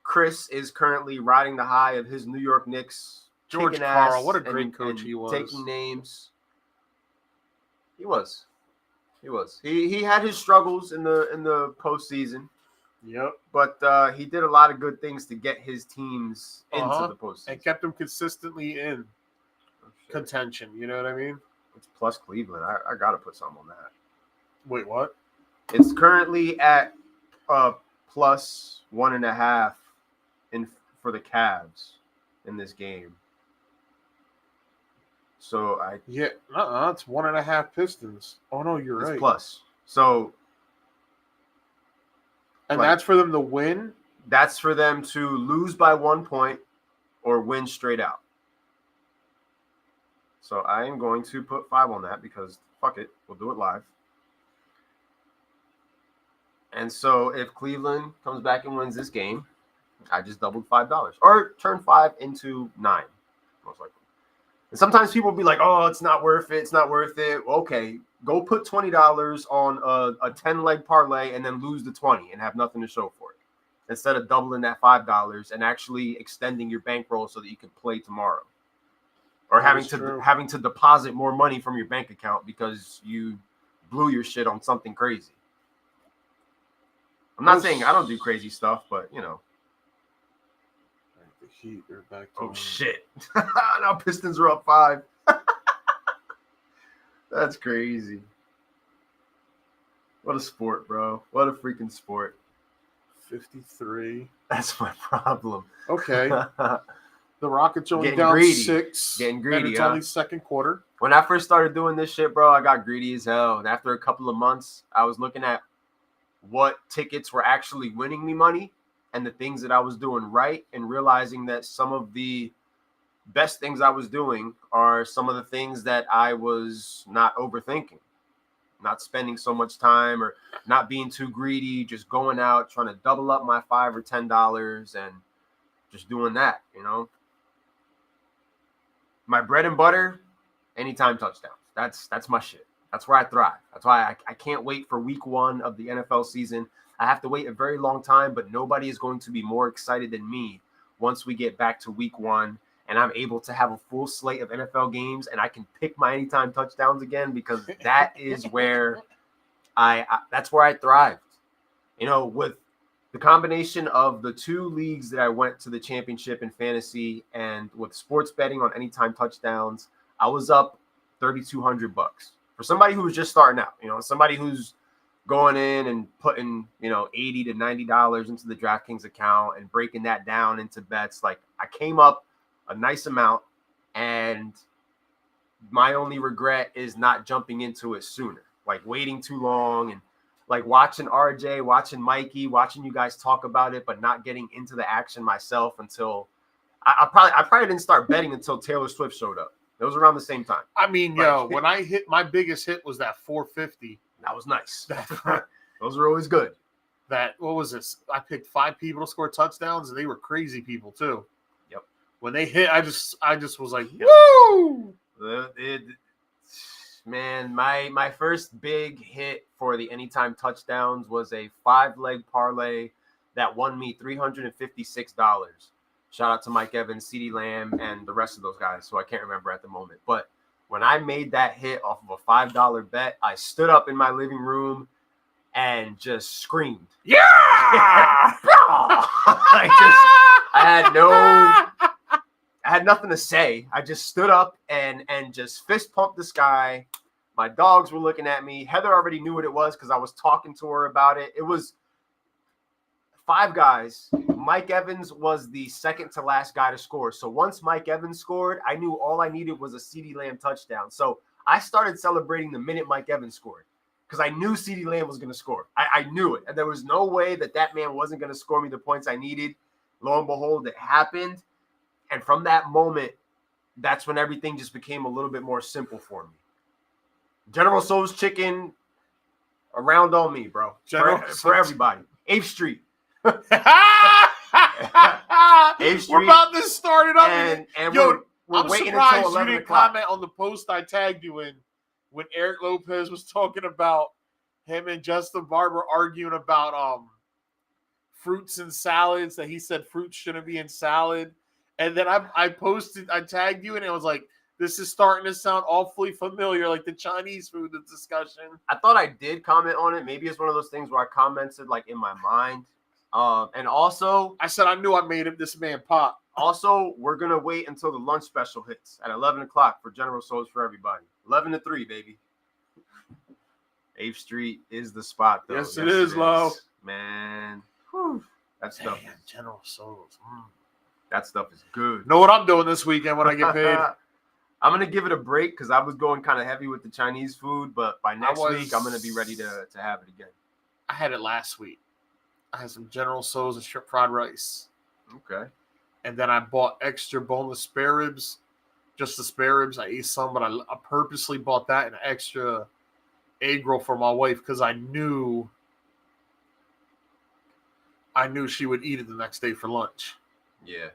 A: Chris is currently riding the high of his New York Knicks.
B: George Karl, what a great coach he was.
A: Taking names. He was. He had his struggles in the postseason.
B: Yep.
A: But he did a lot of good things to get his teams into the postseason.
B: And kept them consistently in contention. You know what I mean?
A: It's plus Cleveland. I got to put something on that.
B: Wait, what?
A: It's currently at plus 1.5 for the Cavs in this game. So
B: it's 1.5 Pistons. Oh no, you're right.
A: Plus. So,
B: and that's for them to win.
A: That's for them to lose by 1 point or win straight out. So I am going to put 5 on that because fuck it, we'll do it live. And so if Cleveland comes back and wins this game, I just doubled $5 or turn 5 into 9, most likely. And sometimes people will be like, oh, it's not worth it. It's not worth it. Okay, go put $20 on a 10-leg parlay and then lose the 20 and have nothing to show for it. Instead of doubling that $5 and actually extending your bankroll so that you can play tomorrow. Or having to deposit more money from your bank account because you blew your shit on something crazy. I'm not saying I don't do crazy stuff, but The
B: Heat are back to
A: shit. Now Pistons are up 5. That's crazy. What a sport, bro. What a freaking sport.
B: 53.
A: That's my problem.
B: Okay. The Rockets only
A: Getting
B: down
A: greedy.
B: 6.
A: Getting greedy,
B: and it's only second quarter.
A: When I first started doing this shit, bro, I got greedy as hell. And after a couple of months, I was looking at what tickets were actually winning me money and the things that I was doing right and realizing that some of the best things I was doing are some of the things that I was not overthinking, not spending so much time or not being too greedy, just going out, trying to double up my $5 or $10 and just doing that, My bread and butter, anytime touchdowns. That's my shit. That's where I thrive. That's why I can't wait for week 1 of the NFL season. I have to wait a very long time, but nobody is going to be more excited than me once we get back to week 1 and I'm able to have a full slate of NFL games and I can pick my anytime touchdowns again because that is where that's where I thrived. With the combination of the 2 leagues that I went to the championship in fantasy and with sports betting on anytime touchdowns, I was up $3,200. For somebody who was just starting out, somebody who's going in and putting, $80 to $90 into the DraftKings account and breaking that down into bets. Like, I came up a nice amount, and my only regret is not jumping into it sooner, like waiting too long and like watching RJ, watching Mikey, watching you guys talk about it, but not getting into the action myself until I probably didn't start betting until Taylor Swift showed up. It was around the same time.
B: I mean, when I hit my biggest hit was that 450.
A: That was nice. Those were always good.
B: What was this? I picked 5 people to score touchdowns, and they were crazy people too.
A: Yep.
B: When they hit, I just was like, woo!
A: Man, my first big hit for the anytime touchdowns was a 5-leg parlay that won me $356. Shout out to Mike Evans, CeeDee Lamb, and the rest of those guys, so I can't remember at the moment. But when I made that hit off of a $5 bet, I stood up in my living room and just screamed.
B: Yeah!
A: I had nothing to say. I just stood up and just fist pumped the sky. My dogs were looking at me. Heather already knew what it was because I was talking to her about it. It was 5 guys. Mike Evans was the second to last guy to score. So once Mike Evans scored, I knew all I needed was a CeeDee Lamb touchdown. So I started celebrating the minute Mike Evans scored because I knew CeeDee Lamb was going to score. I knew it. And there was no way that man wasn't going to score me the points I needed. Lo and behold, it happened. And from that moment, that's when everything just became a little bit more simple for me. General Tso's chicken around on me, bro. For everybody. 8th Street. 8th Street.
B: We're about to start it up.
A: And
B: yo,
A: we're
B: I'm
A: waiting
B: surprised
A: until
B: you
A: 11
B: didn't
A: o'clock.
B: comment on the post I tagged you in when Eric Lopez was talking about him and Justin Barber arguing about fruits and salads, that he said fruits shouldn't be in salad. And then I tagged you, and it was like, this is starting to sound awfully familiar, like the Chinese food discussion.
A: I thought I did comment on it. Maybe it's one of those things where I commented like in my mind. And also,
B: I said I knew I made this man pop.
A: Also, we're going to wait until the lunch special hits at 11 o'clock for General Tso's for everybody. 11 to 3, baby. 8th Street is the spot, though.
B: Yes, it is, Lo.
A: Man. Whew. That stuff.
B: Man, General Tso's.
A: That stuff is good.
B: Know what I'm doing this weekend when I get paid?
A: I'm going to give it a break because I was going kind of heavy with the Chinese food, but by next week, I'm going to be ready to have it again.
B: I had it last week. I had some General Tso's and shrimp fried rice.
A: Okay.
B: And then I bought extra boneless spare ribs. Just the spare ribs. I ate some, but I purposely bought that and extra egg roll for my wife because I knew she would eat it the next day for lunch.
A: Yeah.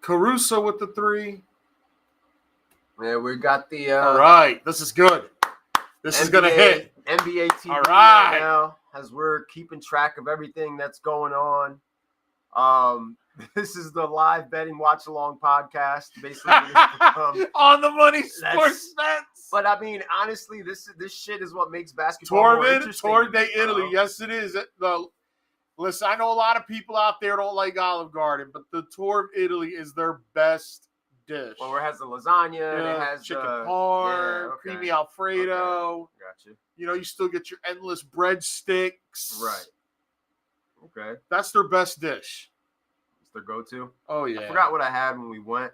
B: Caruso with the 3.
A: Yeah, we got the
B: all right. This is good. This is gonna hit.
A: NBA TV
B: all right
A: now, as we're keeping track of everything that's going on. This is the live betting watch along podcast. Basically,
B: on the money sports bets.
A: But I mean, honestly, this shit is what makes basketball more interesting.
B: Tour de Italy. Yes, it is. Listen, I know a lot of people out there don't like Olive Garden, but the Tour of Italy is their best dish.
A: Well, it has the lasagna, and it has
B: chicken parm, creamy Alfredo.
A: Okay. Gotcha.
B: You still get your endless breadsticks.
A: Right. Okay.
B: That's their best dish.
A: It's their go-to.
B: Oh yeah.
A: I forgot what I had when we went.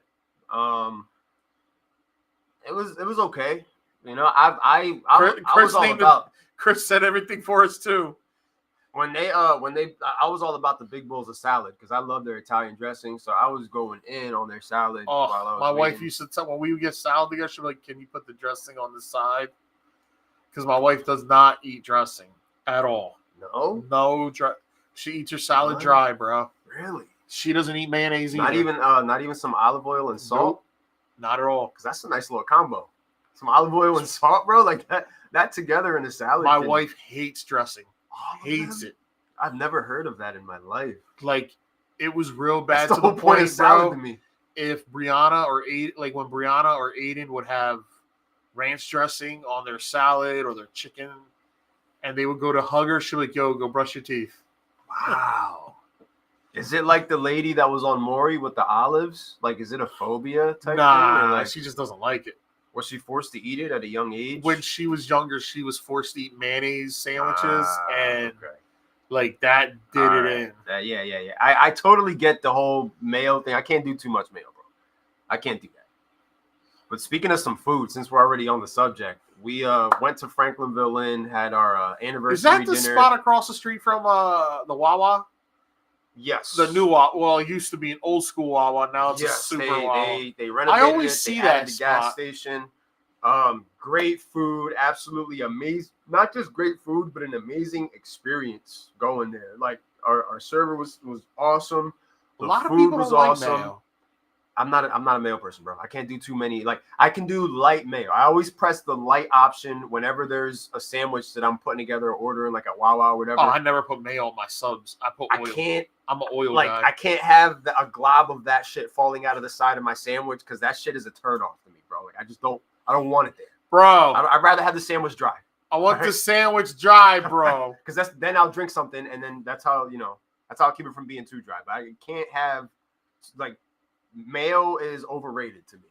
A: It was okay. I was all about.
B: Chris said everything for us too.
A: I was all about the big bowls of salad because I love their Italian dressing. So I was going in on their salad.
B: Oh,
A: while I was
B: my
A: waiting.
B: wife used to tell when we would get salad together, she'd be like, "Can you put the dressing on the side?" Because my wife does not eat dressing at all. No, she eats her salad dry, bro.
A: Really?
B: She doesn't eat mayonnaise
A: either. Not even some olive oil and salt.
B: Nope. Not at all.
A: Because that's a nice little combo. Some olive oil and salt, bro. Like that together in a salad.
B: My wife hates dressing. Hates it.
A: I've never heard of that in my life.
B: Like, it was real bad.
A: That's the whole point of salad to me.
B: If Brianna or when Brianna or Aiden would have ranch dressing on their salad or their chicken, and they would go to hug her, she'd be like, "Yo, go brush your teeth."
A: Wow. Is it like the lady that was on Maury with the olives? Like, is it a phobia type thing?
B: Nah, she just doesn't like it.
A: Was she forced to eat it at a young age?
B: When she was younger, she was forced to eat mayonnaise sandwiches, and
A: okay.
B: like that did
A: All
B: it
A: right.
B: in.
A: Yeah. I totally get the whole mayo thing. I can't do too much mayo, bro. I can't do that. But speaking of some food, since we're already on the subject, we went to Franklinville Inn, had our anniversary
B: Is that the
A: dinner.
B: spot across the street from the Wawa?
A: Yes.
B: The new Wawa. Well, it used to be an old school Wawa. Now it's a super Wawa.
A: They renovated
B: I always
A: it.
B: see
A: They added
B: that
A: the gas
B: spot.
A: station. Great food, absolutely amazing. Not just great food, but an amazing experience going there. Like our server was awesome.
B: A lot of people don't like mayo.
A: I'm not a mayo person, bro. I can't do too many. Like I can do light mayo. I always press the light option whenever there's a sandwich that I'm putting together or ordering, like at Wawa or whatever.
B: Oh, I never put mayo on my subs. I put oil. I can't. I'm an oil guy.
A: I can't have a glob of that shit falling out of the side of my sandwich because that shit is a turn off to me, bro. Like I don't want it there,
B: bro.
A: I'd rather have the sandwich dry.
B: I want the sandwich dry, bro.
A: Because then I'll drink something, and then that's how I'll keep it from being too dry. But I can't have like. Mayo is overrated to me.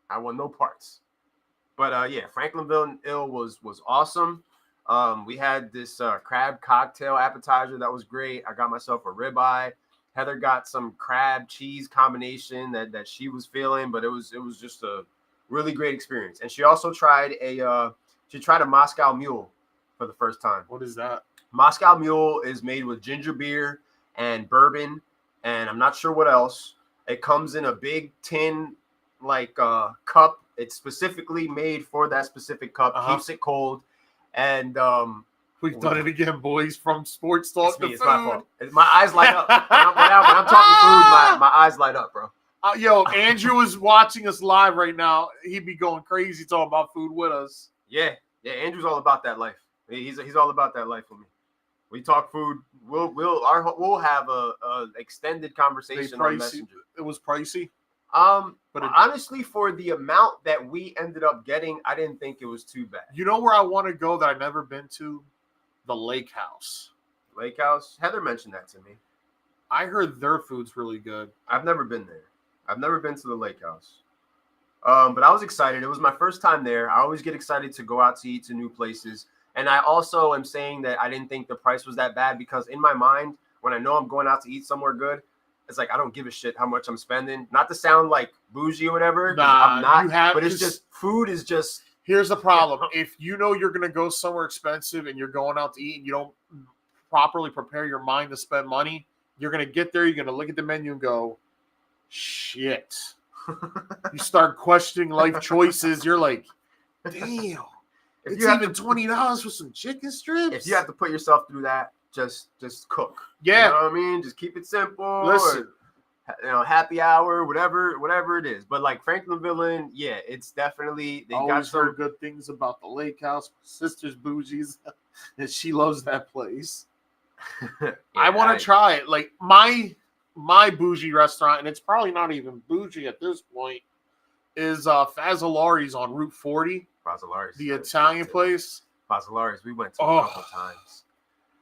A: I want no parts. But yeah, Franklinville Inn was awesome. We had this crab cocktail appetizer that was great. I got myself a ribeye. Heather got some crab cheese combination that she was feeling, but it was just a really great experience. And she also tried a Moscow Mule for the first time.
B: What is that?
A: Moscow Mule is made with ginger beer and bourbon, and I'm not sure what else. It comes in a big tin cup. It's specifically made for that specific cup. Keeps it cold. And
B: we've done it again, boys. From sports talk to food.
A: It's my fault. My eyes light up. when I'm talking food, my eyes light up, bro.
B: Yo, Andrew is watching us live right now. He'd be going crazy talking about food with us.
A: Yeah. Andrew's all about that life. He's all about that life with me. We talk food. We'll have a extended conversation on Messenger.
B: It was pricey.
A: But honestly, for the amount that we ended up getting, I didn't think it was too bad.
B: You know where I want to go that I've never been to? The Lake House.
A: Lake House? Heather mentioned that to me.
B: I heard their food's really good.
A: I've never been there. I've never been to the Lake House. But I was excited. It was my first time there. I always get excited to go out to eat to new places. And I also am saying that I didn't think the price was that bad because in my mind, when I know I'm going out to eat somewhere good, it's like I don't give a shit how much I'm spending. Not to sound like bougie or whatever.
B: Nah,
A: I'm not. But it's just food is just.
B: Here's the problem: if you know you're gonna go somewhere expensive and you're going out to eat and you don't properly prepare your mind to spend money, you're gonna get there. You're gonna look at the menu and go, "Shit." You start questioning life choices. You're like, "Damn." It's even $20 for some chicken strips.
A: If you have to put yourself through that, just cook.
B: Yeah,
A: you know what I mean. Just keep it simple.
B: Listen,
A: or, happy hour, whatever it is. But like Franklinville Inn, yeah, it's definitely they
B: always
A: got
B: heard good things about the Lake House. My sister's bougies, and she loves that place. Yeah, I want to try it. Like my bougie restaurant, and it's probably not even bougie at this point, is Fazzolari's on Route 40.
A: Fazzolari's,
B: the Italian place.
A: Fazzolari's, we went to a couple times.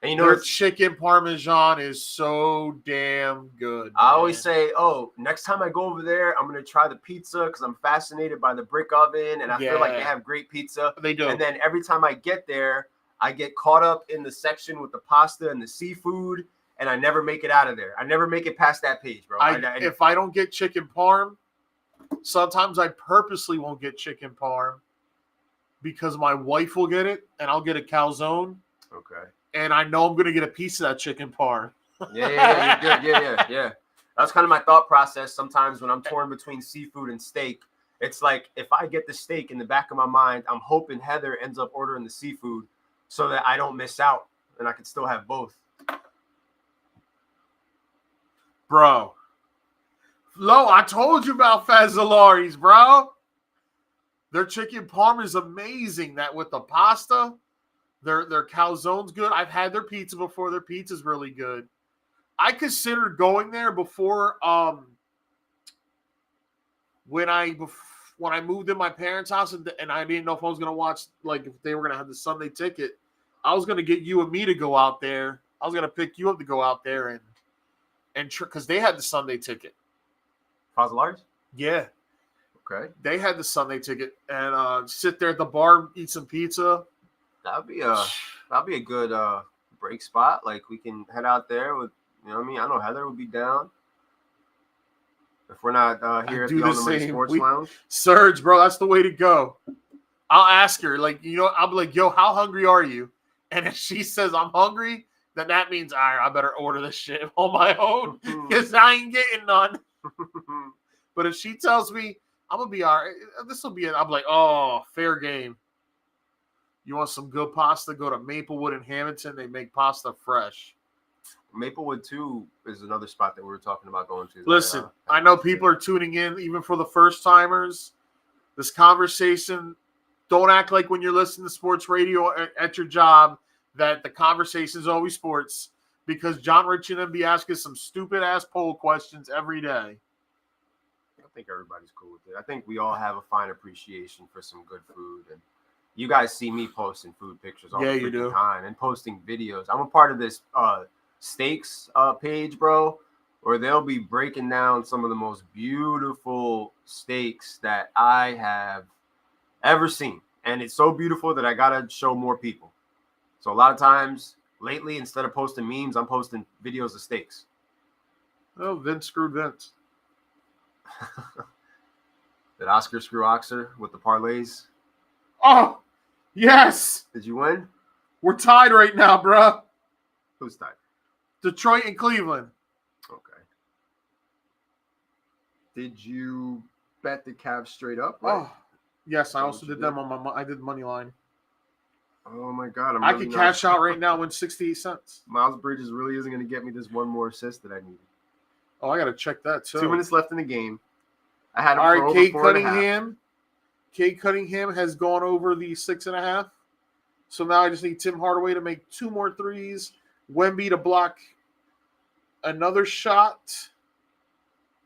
A: And
B: their chicken parmesan is so damn good.
A: I always say, next time I go over there, I'm going to try the pizza because I'm fascinated by the brick oven, and I feel like they have great pizza.
B: They do.
A: And then every time I get there, I get caught up in the section with the pasta and the seafood, and I never make it out of there. I never make it past that page, bro.
B: If I don't get chicken parm, sometimes I purposely won't get chicken parm because my wife will get it, and I'll get a calzone.
A: Okay.
B: And I know I'm going to get a piece of that chicken parm.
A: Yeah, you're good. Yeah. That's kind of my thought process sometimes when I'm torn between seafood and steak. It's like if I get the steak in the back of my mind, I'm hoping Heather ends up ordering the seafood so that I don't miss out and I can still have both.
B: Bro. Flo, I told you about Fazzolari's, bro. Their chicken parm is amazing. That with the pasta, their calzone's good. I've had their pizza before. Their pizza's really good. I considered going there before when I moved in my parents' house and I didn't know if I was gonna watch, like, if they were gonna have the Sunday ticket. I was gonna get you and me to go out there. I was gonna pick you up to go out there and because they had the Sunday ticket.
A: Fazzolari's?
B: Yeah.
A: Okay.
B: They had the Sunday ticket and sit there at the bar, eat some pizza.
A: That'd be a good break spot. Like we can head out there with, you know what I mean? I know Heather would be down. If we're not here at
B: do
A: the
B: the
A: On the Money
B: same.
A: Sports Lounge.
B: Surge, bro, that's the way to go. I'll ask her, like, I'll be like, yo, how hungry are you? And if she says I'm hungry, then that means, all right, I better order this shit on my own because I ain't getting none. But if she tells me I'm going to be all right, this will be it. I'm like, oh, fair game. You want some good pasta? Go to Maplewood in Hamilton. They make pasta fresh.
A: Maplewood, too, is another spot that we were talking about going to.
B: Listen, I know people are tuning in, even for the first timers. This conversation, don't act like when you're listening to sports radio at your job that the conversation is always sports, because John Rich and them be asking some stupid-ass poll questions every day.
A: I think everybody's cool with it. I think we all have a fine appreciation for some good food. And you guys see me posting food pictures all the freaking time and posting videos. I'm a part of this steaks page, bro, where they'll be breaking down some of the most beautiful steaks that I have ever seen. And it's so beautiful that I gotta show more people. So a lot of times lately, instead of posting memes, I'm posting videos of steaks.
B: Oh, Vince screwed Vince.
A: Did Oscar screw Oxer with the parlays?
B: Oh, yes.
A: Did you win?
B: We're tied right now, bro.
A: Who's tied?
B: Detroit and Cleveland.
A: Okay. Did you bet the Cavs straight up? Right?
B: Oh, yes. I also did them on I did money line.
A: Oh my God!
B: I can cash out right now, win 68 cents.
A: Miles Bridges really isn't going to get me this one more assist that I needed.
B: Oh, I got to check that too.
A: 2 minutes left in the game. I had him
B: all
A: for
B: right,
A: over
B: Cade
A: 4.5.
B: Cade Cunningham has gone over the 6.5. So now I just need Tim Hardaway to make 2 more threes. Wemby to block another shot.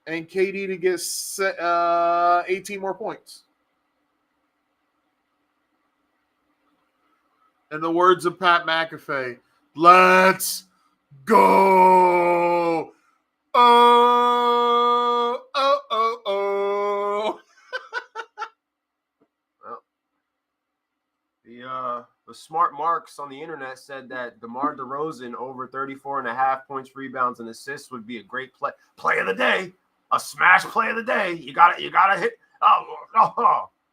B: And KD to get 18 more points. In the words of Pat McAfee, let's go. Oh, oh, oh, oh.
A: Well, the smart marks on the internet said that DeMar DeRozan over 34.5 points, rebounds, and assists would be a great play of the day, a smash play of the day. You gotta hit.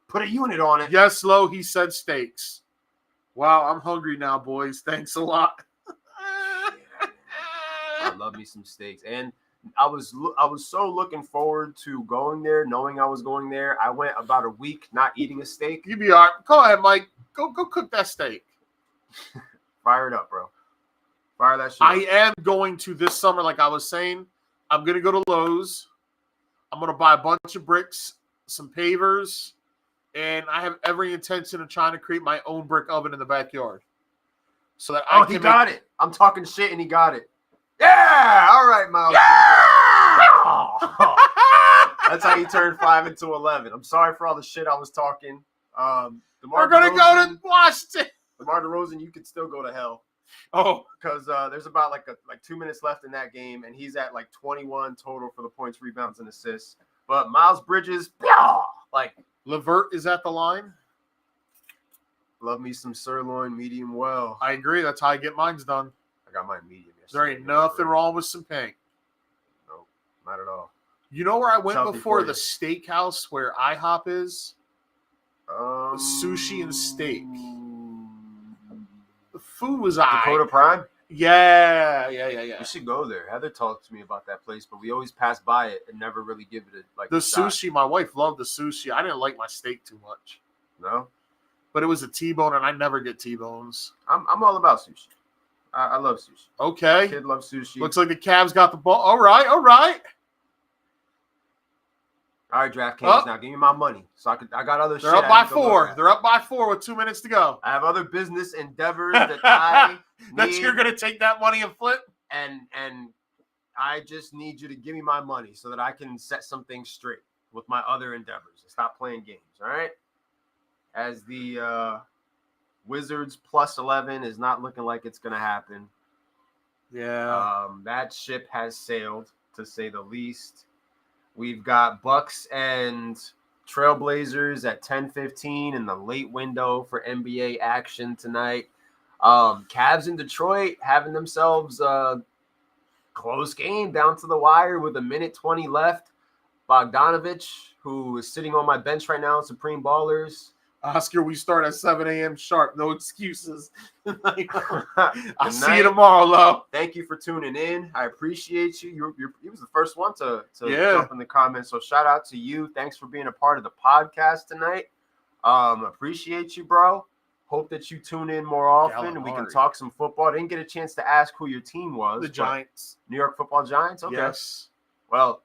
A: Put a unit on it.
B: Yes, Lo, he said steaks. Wow, I'm hungry now, boys. Thanks a lot.
A: I love me some steaks, and I was so looking forward to going there, knowing I was going there. I went about a week not eating a steak.
B: You be all right. Go ahead, Mike. Go cook that steak.
A: Fire it up, bro. Fire that shit
B: I
A: up.
B: am going to this summer, like I was saying. I'm going to go to Lowe's. I'm going to buy a bunch of bricks, some pavers, and I have every intention of trying to create my own brick oven in the backyard. So that
A: he got it. I'm talking shit, and he got it. Yeah! All right, Miles. Yeah! That's how you turn 5 into 11. I'm sorry for all the shit I was talking.
B: We're going to go to Washington.
A: DeMar DeRozan, you could still go to hell.
B: Oh.
A: Because there's about like 2 minutes left in that game, and he's at like 21 total for the points, rebounds, and assists. But Miles Bridges, like...
B: LeVert is at the line.
A: Love me some sirloin, medium well.
B: I agree. That's how I get mine's done.
A: I got mine medium yesterday.
B: There ain't nothing wrong with some pink.
A: Nope, not at all.
B: You know where I went
A: Healthy
B: before
A: for
B: the
A: you.
B: steakhouse where IHOP is? Sushi and steak. The food was
A: Dakota Prime?
B: Yeah.
A: You should go there. Heather talked to me about that place, but we always pass by it and never really give it
B: the
A: a shot.
B: sushi. My wife loved the sushi. I didn't like my steak too much.
A: No?
B: But it was a T-bone, and I never get T-bones.
A: I'm all about sushi. I love sushi.
B: Okay.
A: My kid loves sushi.
B: Looks like the Cavs got the ball. All right.
A: All right, DraftKings, now give me my money. So I got other shit.
B: They're up by 4. They're up by 4 with 2 minutes to go.
A: I have other business endeavors that I need.
B: You're going to take that money and flip?
A: And I just need you to give me my money so that I can set some things straight with my other endeavors and stop playing games, all right? As the Wizards plus 11 is not looking like it's going to happen.
B: Yeah.
A: That ship has sailed, to say the least. We've got Bucks and Trailblazers at 10:15 in the late window for NBA action tonight. Cavs in Detroit having themselves a close game down to the wire with 1:20 left. Bogdanovich, who is sitting on my bench right now, Supreme Ballers.
B: Oscar, we start at 7 a.m. sharp. No excuses. I'll
A: Good
B: see you
A: night.
B: tomorrow, Lo.
A: Thank you for tuning in. I appreciate you. You was the first one to
B: Yeah.
A: jump in the comments. So shout out to you. Thanks for being a part of the podcast tonight. Appreciate you, bro. Hope that you tune in more often and we can
B: Gallinari.
A: talk some football. Didn't get a chance to ask who your team was.
B: The
A: but
B: Giants.
A: New York Football Giants. Okay.
B: Yes.
A: Well,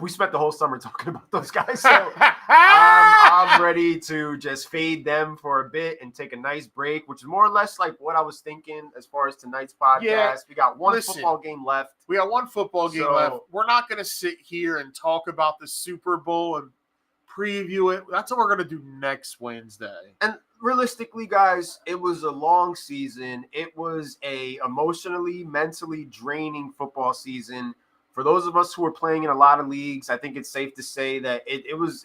A: we spent the whole summer talking about those guys. So I'm ready to just fade them for a bit and take a nice break, which is more or less like what I was thinking as far as tonight's podcast.
B: Yeah,
A: We got one
B: listen.
A: football game left.
B: We got one football game
A: So-
B: left. We're not going to sit here and talk about the Super Bowl and preview it. That's what we're going to do next Wednesday.
A: And realistically, guys, it was a long season. It was a emotionally, mentally draining football season. For those of us who are playing in a lot of leagues, I think it's safe to say that it was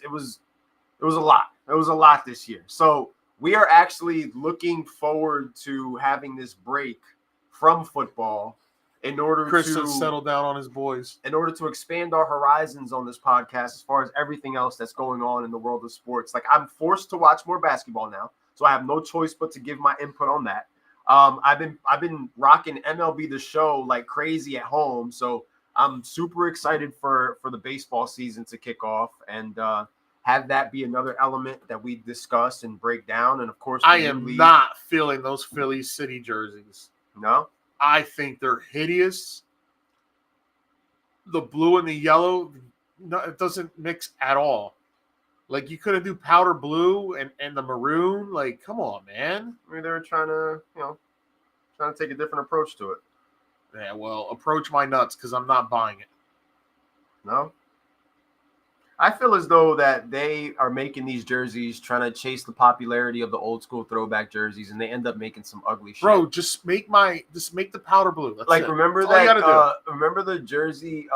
A: a lot. It was a lot this year. So we are actually looking forward to having this break from football in order
B: Chris
A: to
B: has settled down on his boys.
A: in order to expand our horizons on this podcast as far as everything else that's going on in the world of sports. Like, I'm forced to watch more basketball now, so I have no choice but to give my input on that. I've been rocking MLB The Show like crazy at home, so I'm super excited for the baseball season to kick off and have that be another element that we discuss and break down. And of course,
B: I
A: the
B: am
A: new league.
B: not feeling those Philly City jerseys.
A: No.
B: I think they're hideous. The blue and the yellow, no, it doesn't mix at all. Like, you couldn't do powder blue and the maroon. Like, come on, man.
A: I mean, they were trying to take a different approach to it.
B: Yeah, well, approach my nuts because I'm not buying it.
A: No. I feel as though that they are making these jerseys trying to chase the popularity of the old school throwback jerseys, and they end up making some ugly shit.
B: Bro, just make the powder blue. That's
A: like
B: it.
A: remember
B: That's all you
A: that?
B: gotta
A: Remember the jersey,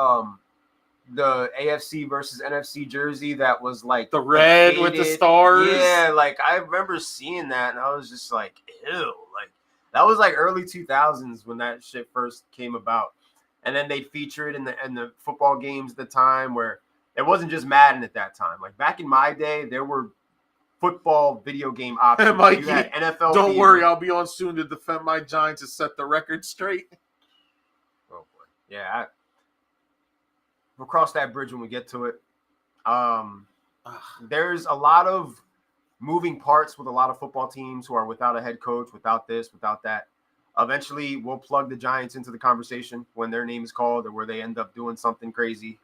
A: the AFC versus NFC jersey that was like
B: The red with the
A: faded?
B: stars?
A: Yeah, like I remember seeing that, and I was just like, ew. Like that was like early 2000s when that shit first came about, and then they'd feature it in the football games at the time where. It wasn't just Madden at that time. Like back in my day, there were football video game options.
B: Mikey,
A: You had NFL.
B: Don't
A: Fever.
B: worry, I'll be on soon to defend my Giants and set the record straight.
A: Oh boy, yeah. We'll cross that bridge when we get to it. There's a lot of moving parts with a lot of football teams who are without a head coach, without this, without that. Eventually, we'll plug the Giants into the conversation when their name is called or where they end up doing something crazy.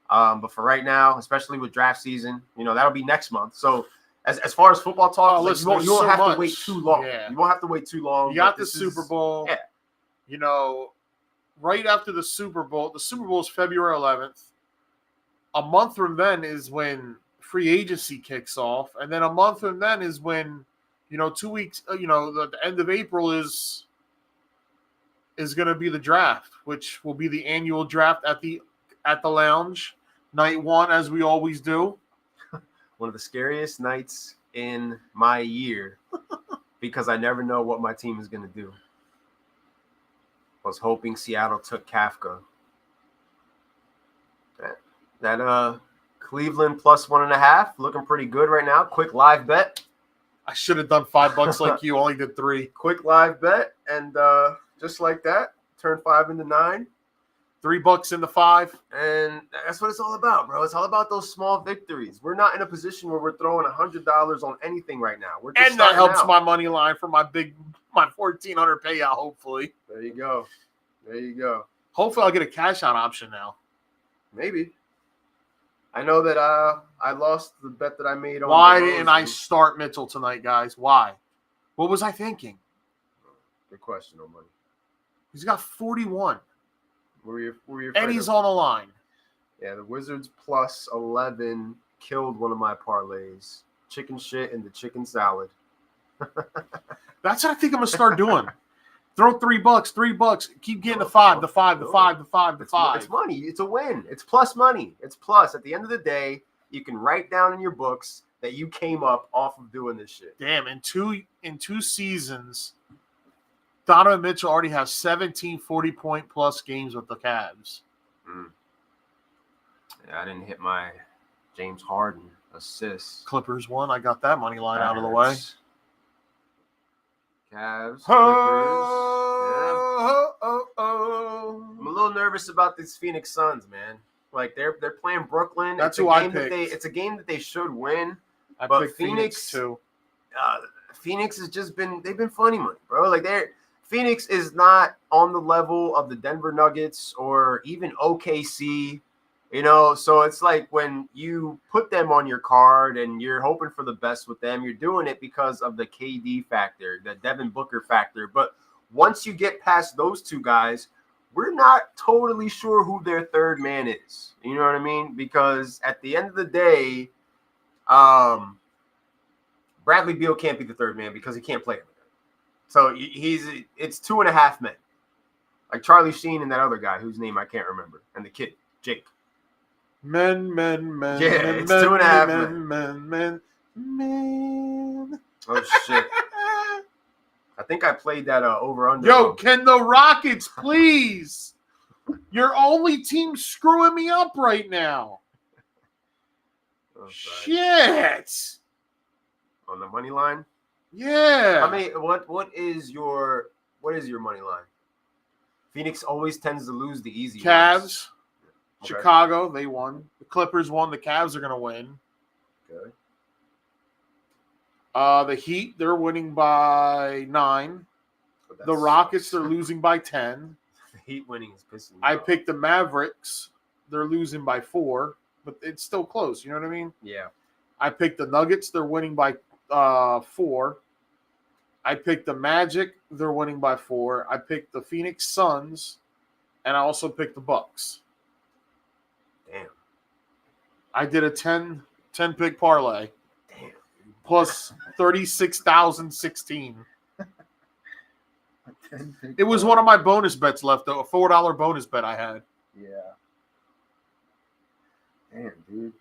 A: But for right now, especially with draft season, that'll be next month. So as far as football talk,
B: listen,
A: you won't
B: there's
A: have
B: so
A: to wait
B: much.
A: too long.
B: Yeah.
A: You won't have to wait too long.
B: You got
A: but
B: the
A: this
B: Super
A: is-
B: Bowl.
A: Yeah.
B: Right after the Super Bowl is February 11th. A month from then is when free agency kicks off. And then a month from then is when, 2 weeks, the end of April is going to be the draft, which will be the annual draft at the lounge. Night one, as we always do.
A: One of the scariest nights in my year because I never know what my team is going to do. I was hoping Seattle took Kafka. That Cleveland plus 1.5 looking pretty good right now. Quick live bet.
B: I should have done $5 like you. Only did 3.
A: Quick live bet. And just like that, turn 5 into 9.
B: $3 into 5.
A: And that's what it's all about, bro. It's all about those small victories. We're not in a position where we're throwing $100 on anything right now. We're just
B: And that helps
A: out.
B: my money line for my $1,400 payout, hopefully.
A: There you go. There you go.
B: Hopefully I'll get a cash out option now.
A: Maybe. I know that I lost the bet that I made on.
B: Why
A: DeRozan.
B: didn't I start Mitchell tonight, guys? Why? What was I thinking?
A: Good question, no money.
B: He's got 41.
A: Were you
B: And he's on the line.
A: Yeah, the Wizards plus 11 killed one of my parlays. Chicken shit and the chicken salad.
B: That's what I think I'm going to start doing. Throw $3, $3. Keep getting the 5, the 5, the 5, the 5, the 5.
A: It's money. It's a win. It's plus money. It's plus. At the end of the day, you can write down in your books that you came up off of doing this shit.
B: Damn, in two seasons, Donovan Mitchell already has 17 40-point plus games with the Cavs.
A: Yeah, I didn't hit my James Harden assist.
B: Clippers won. I got that money line out of the way.
A: Cavs, Clippers. I'm a little nervous about these Phoenix Suns, man. Like they're playing Brooklyn.
B: That's who I picked.
A: It's a game that they should win.
B: I
A: but
B: picked Phoenix too.
A: Phoenix has just they've been funny money, bro. Like Phoenix is not on the level of the Denver Nuggets or even OKC. You know, so it's like when you put them on your card and you're hoping for the best with them, you're doing it because of the KD factor, the Devin Booker factor. But once you get past those two guys, we're not totally sure who their third man is. You know what I mean? Because at the end of the day, Bradley Beal can't be the third man because he can't play everything. So it's 2.5 men. Like Charlie Sheen and that other guy whose name I can't remember. And the kid, Jake.
B: Men.
A: Yeah, it's 2.5
B: men.
A: Oh, shit. I think I played that over-under.
B: Yo, can the Rockets please? Your only team screwing me up right now.
A: Oh,
B: shit.
A: On the money line?
B: Yeah.
A: I mean, what is your money line? Phoenix always tends to lose the easy
B: Cavs.
A: ones. Okay.
B: Chicago, they won. The Clippers won. The Cavs are going to win.
A: Okay.
B: The Heat, they're winning by 9. The Rockets, they're losing by 10.
A: The Heat winning is pissing me
B: I
A: off.
B: picked the Mavericks. They're losing by 4, but it's still close. You know what I mean?
A: Yeah.
B: I picked the Nuggets. They're winning by 4. I picked the Magic. They're winning by 4. I picked the Phoenix Suns, and I also picked the Bucks.
A: Damn.
B: I did a 10-pick parlay.
A: Damn.
B: Plus 36,016. It was one of my bonus bets left, though. A $4 bonus bet I had.
A: Yeah. Damn, dude.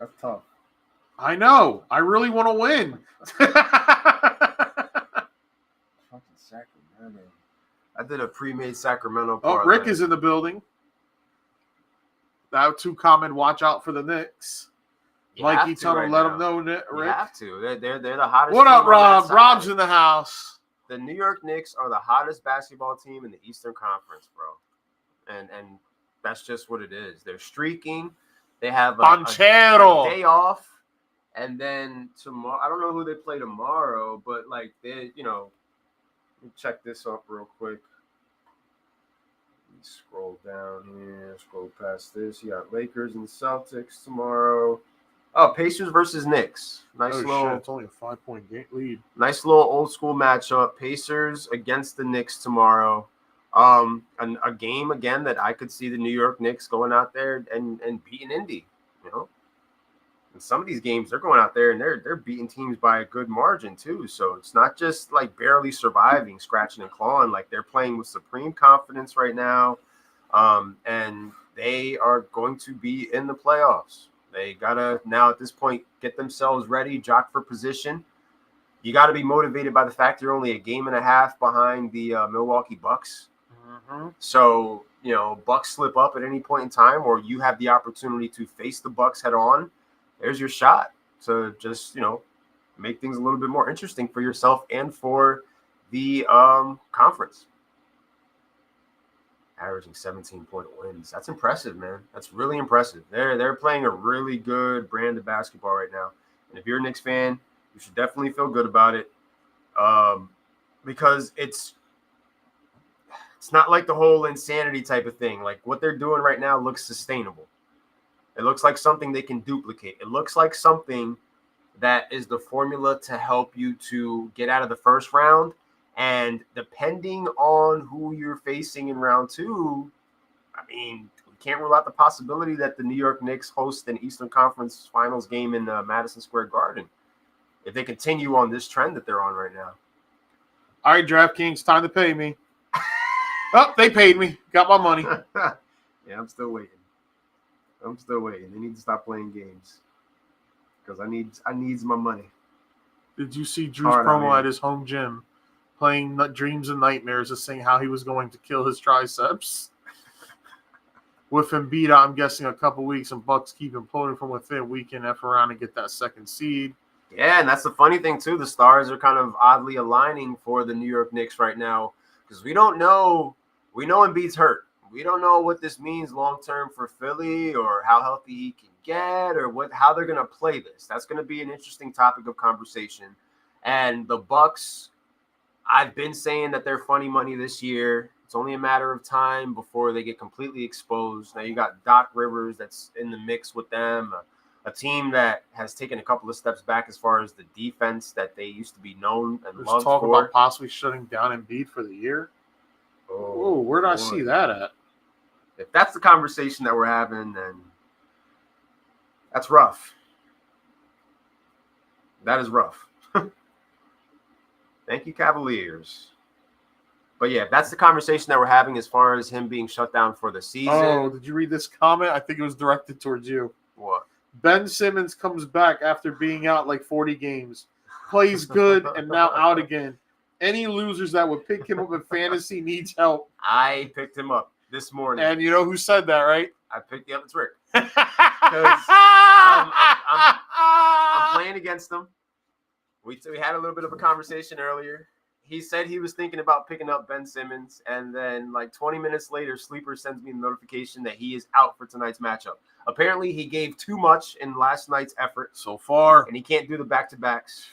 A: That's tough.
B: I know. I really want to win.
A: Fucking Sacramento. I did a pre-made Sacramento parlay.
B: Oh, Rick is in the building. Now, to comment, watch out for the Knicks. Mikey Tunnel, let them know, Rick.
A: You have to. They're the hottest.
B: What up, Rob? Rob's in the house.
A: The New York Knicks are the hottest basketball team in the Eastern Conference, bro. And that's just what it is. They're streaking. They have a day off. And then tomorrow, I don't know who they play tomorrow, but like let me check this up real quick. Let me scroll down here, scroll past this. You got Lakers and Celtics tomorrow. Oh, Pacers versus Knicks. Nice little.
B: Shit, it's only a 5-point lead.
A: Nice little old school matchup. Pacers against the Knicks tomorrow. And a game again that I could see the New York Knicks going out there and beating Indy. You know. And some of these games, they're going out there and they're beating teams by a good margin too. So it's not just like barely surviving, scratching and clawing. Like they're playing with supreme confidence right now, and they are going to be in the playoffs. They gotta now at this point get themselves ready, jock for position. You got to be motivated by the fact you're only a game and a half behind the Milwaukee Bucks. Mm-hmm. So Bucks slip up at any point in time, or you have the opportunity to face the Bucks head on. There's your shot to just, make things a little bit more interesting for yourself and for the conference. Averaging 17-point wins. That's impressive, man. That's really impressive. They're playing a really good brand of basketball right now. And if you're a Knicks fan, you should definitely feel good about it. Because it's not like the whole insanity type of thing. Like what they're doing right now looks sustainable. It looks like something they can duplicate. It looks like something that is the formula to help you to get out of the first round. And depending on who you're facing in round 2, I mean, we can't rule out the possibility that the New York Knicks host an Eastern Conference Finals game in Madison Square Garden if they continue on this trend that they're on right now.
B: All right, DraftKings, time to pay me. Oh, they paid me. Got my money.
A: Yeah, I'm still waiting. They need to stop playing games because I needs my money.
B: Did you see Drew's promo at his home gym playing Dreams and Nightmares and saying how he was going to kill his triceps? With Embiid, I'm guessing a couple weeks and Bucks keep imploding from within. We can F around and get that second seed.
A: Yeah, and that's the funny thing, too. The stars are kind of oddly aligning for the New York Knicks right now because we don't know. We know Embiid's hurt. We don't know what this means long-term for Philly or how healthy he can get or how they're going to play this. That's going to be an interesting topic of conversation. And the Bucks, I've been saying that they're funny money this year. It's only a matter of time before they get completely exposed. Now you got Doc Rivers that's in the mix with them, a team that has taken a couple of steps back as far as the defense that they used to be known and
B: There's
A: loved
B: talk
A: for.
B: about possibly shutting down Embiid for the year. Oh, where did I see that at?
A: If that's the conversation that we're having, then that's rough. That is rough. Thank you, Cavaliers. But yeah, if that's the conversation that we're having as far as him being shut down for the season.
B: Oh, did you read this comment? I think it was directed towards you.
A: What?
B: Ben Simmons comes back after being out like 40 games. Plays good and now out again. Any losers that would pick him up in fantasy needs help.
A: I picked him up this morning.
B: And you know who said that, right?
A: I picked him up. It's Rick. Because I'm playing against him. We had a little bit of a conversation earlier. He said he was thinking about picking up Ben Simmons, and then like 20 minutes later, Sleeper sends me the notification that he is out for tonight's matchup. Apparently, he gave too much in last night's effort
B: so far,
A: and he can't do the back-to-backs.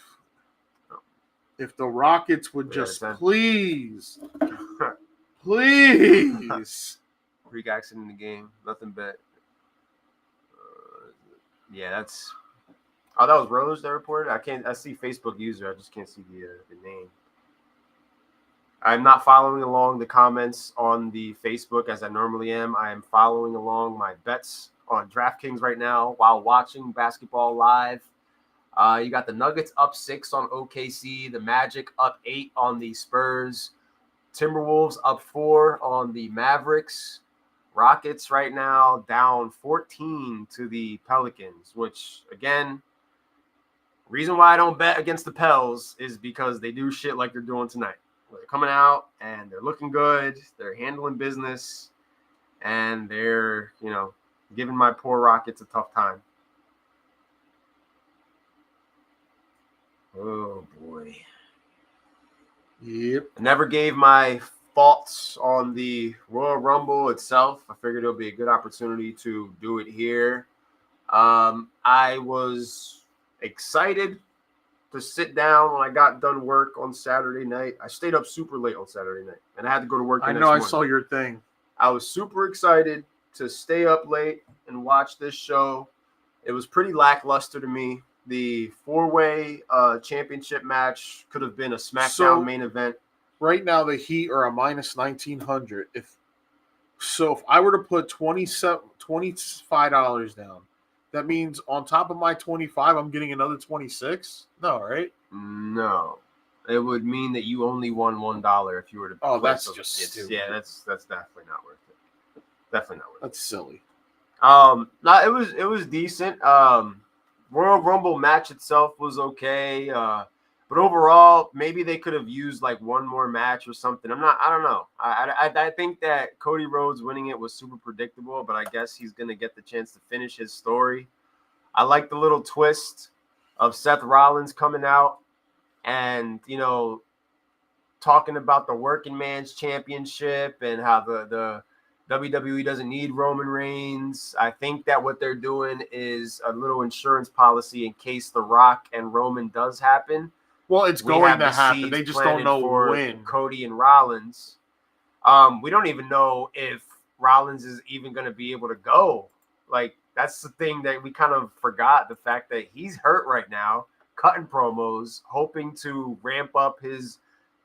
B: If the Rockets would just please
A: freak accident in the game, nothing but yeah, that's that was Rose that reported. I see Facebook user, I just can't see the name. I'm not following along the comments on the Facebook as I normally am. I am following along my bets on DraftKings right now while watching basketball live. You got the Nuggets up 6 on OKC, the Magic up 8 on the Spurs, Timberwolves up 4 on the Mavericks, Rockets right now down 14 to the Pelicans, which, again, reason why I don't bet against the Pels is because they do shit like they're doing tonight. They're coming out and they're looking good. They're handling business, and they're, giving my poor Rockets a tough time. Oh, boy.
B: Yep.
A: I never gave my thoughts on the Royal Rumble itself. I figured it'll be a good opportunity to do it here. I was excited to sit down when I got done work on Saturday night. I stayed up super late on Saturday night, and I had to go to work the next morning.
B: I saw your thing.
A: I was super excited to stay up late and watch this show. It was pretty lackluster to me. The four-way championship match could have been a SmackDown main event.
B: Right now, the Heat are a minus 1,900. If I were to put $25 down, that means on top of my 25, I'm getting another 26? No, right?
A: No. It would mean that you only won $1 if you were to
B: that's just stupid.
A: Yeah, that's definitely not worth it. Definitely not worth it.
B: That's silly.
A: No, it was decent. Royal Rumble match itself was okay. But overall, maybe they could have used like one more match or something. I don't know. I think that Cody Rhodes winning it was super predictable, but I guess he's going to get the chance to finish his story. I like the little twist of Seth Rollins coming out and, talking about the working man's championship and how the WWE doesn't need Roman Reigns. I think that what they're doing is a little insurance policy in case The Rock and Roman does happen.
B: Well, it's going to happen. They just don't know when.
A: Cody and Rollins. We don't even know if Rollins is even going to be able to go. Like, that's the thing that we kind of forgot, the fact that he's hurt right now, cutting promos, hoping to ramp up his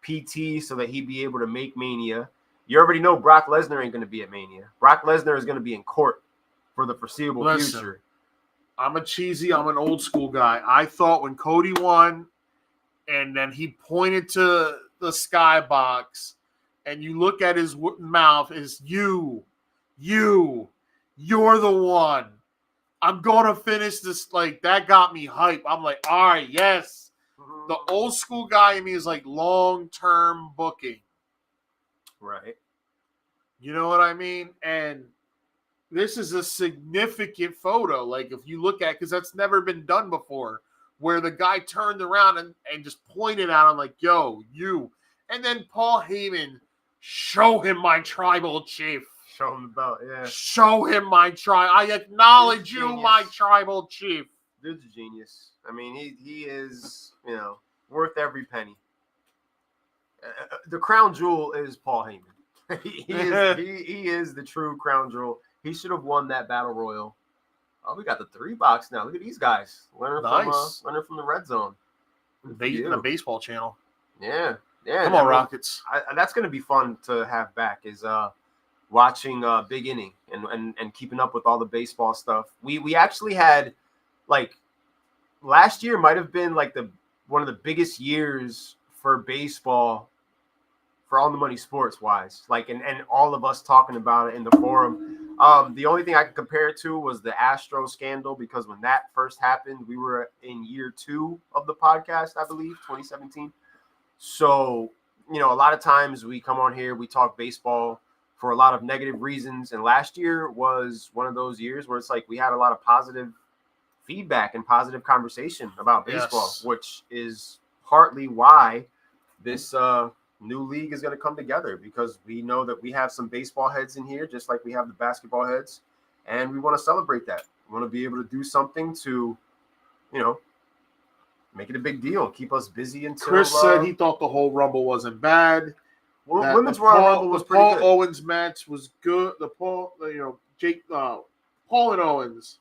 A: PT so that he'd be able to make Mania. You already know Brock Lesnar ain't going to be at Mania. Brock Lesnar is going to be in court for the foreseeable future.
B: I'm I'm an old school guy. I thought when Cody won, and then he pointed to the skybox and you look at his mouth, is you're the one. I'm going to finish this. Like, that got me hype. I'm like, all right, yes. The old school guy in me is like long-term booking.
A: Right.
B: You know what I mean? And this is a significant photo. Like, if you look at, because that's never been done before, where the guy turned around and just pointed at him like, yo, you. And then Paul Heyman, show him my tribal chief.
A: Show him the belt, yeah.
B: Show him my tribe. I acknowledge you, my tribal chief.
A: Dude's a genius. I mean, he is, worth every penny. The crown jewel is Paul Heyman. he is the true crown jewel. He should have won that battle royal. Oh, we got the 3 box now. Look at these guys. Learning from the red zone.
B: The baseball channel.
A: Yeah.
B: Come on, Rockets.
A: That's going to be fun to have back. Is watching Big Inning and keeping up with all the baseball stuff. We actually had, like, last year might have been like one of the biggest years for baseball, for All the Money Sports wise, like, and all of us talking about it in the forum. The only thing I could compare it to was the Astro scandal, because when that first happened, we were in year 2 of the podcast, I believe, 2017. So, a lot of times we come on here, we talk baseball for a lot of negative reasons. And last year was one of those years where it's like we had a lot of positive feedback and positive conversation about baseball, which is partly why this new league is going to come together, because we know that we have some baseball heads in here, just like we have the basketball heads, and we want to celebrate that. We want to be able to do something to, make it a big deal, keep us busy until.
B: Chris said he thought the whole Rumble wasn't bad.
A: Women's Royal Rumble was pretty good.
B: Paul Owens match was good. Paul and Owens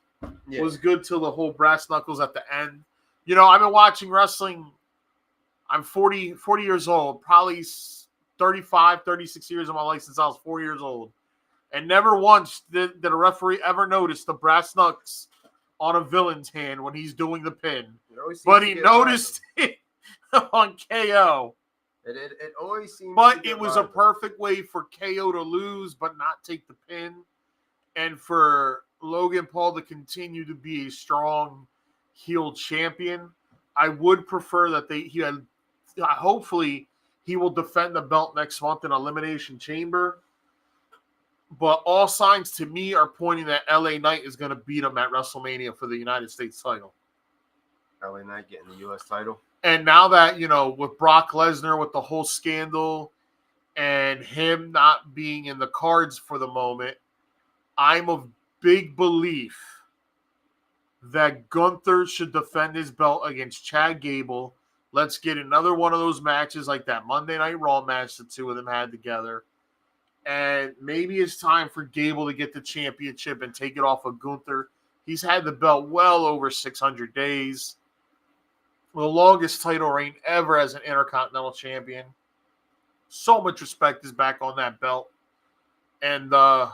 B: was good till the whole brass knuckles at the end. I've been watching wrestling. I'm 40 years old, probably 35, 36 years of my life since I was 4 years old. And never once did a referee ever notice the brass knucks on a villain's hand when he's doing the pin. But he noticed it on KO.
A: It always seems.
B: But it was a perfect way for KO to lose but not take the pin, and for Logan Paul to continue to be a strong heel champion. I would prefer that hopefully he will defend the belt next month in Elimination Chamber. But all signs to me are pointing that LA Knight is going to beat him at WrestleMania for the United States title.
A: LA Knight getting the U.S. title.
B: And now that, with Brock Lesnar, with the whole scandal and him not being in the cards for the moment, I'm of big belief that Gunther should defend his belt against Chad Gable. Let's get another one of those matches like that Monday Night Raw match the two of them had together. And maybe it's time for Gable to get the championship and take it off of Gunther. He's had the belt well over 600 days. The longest title reign ever as an Intercontinental Champion. So much respect is back on that belt. And I'm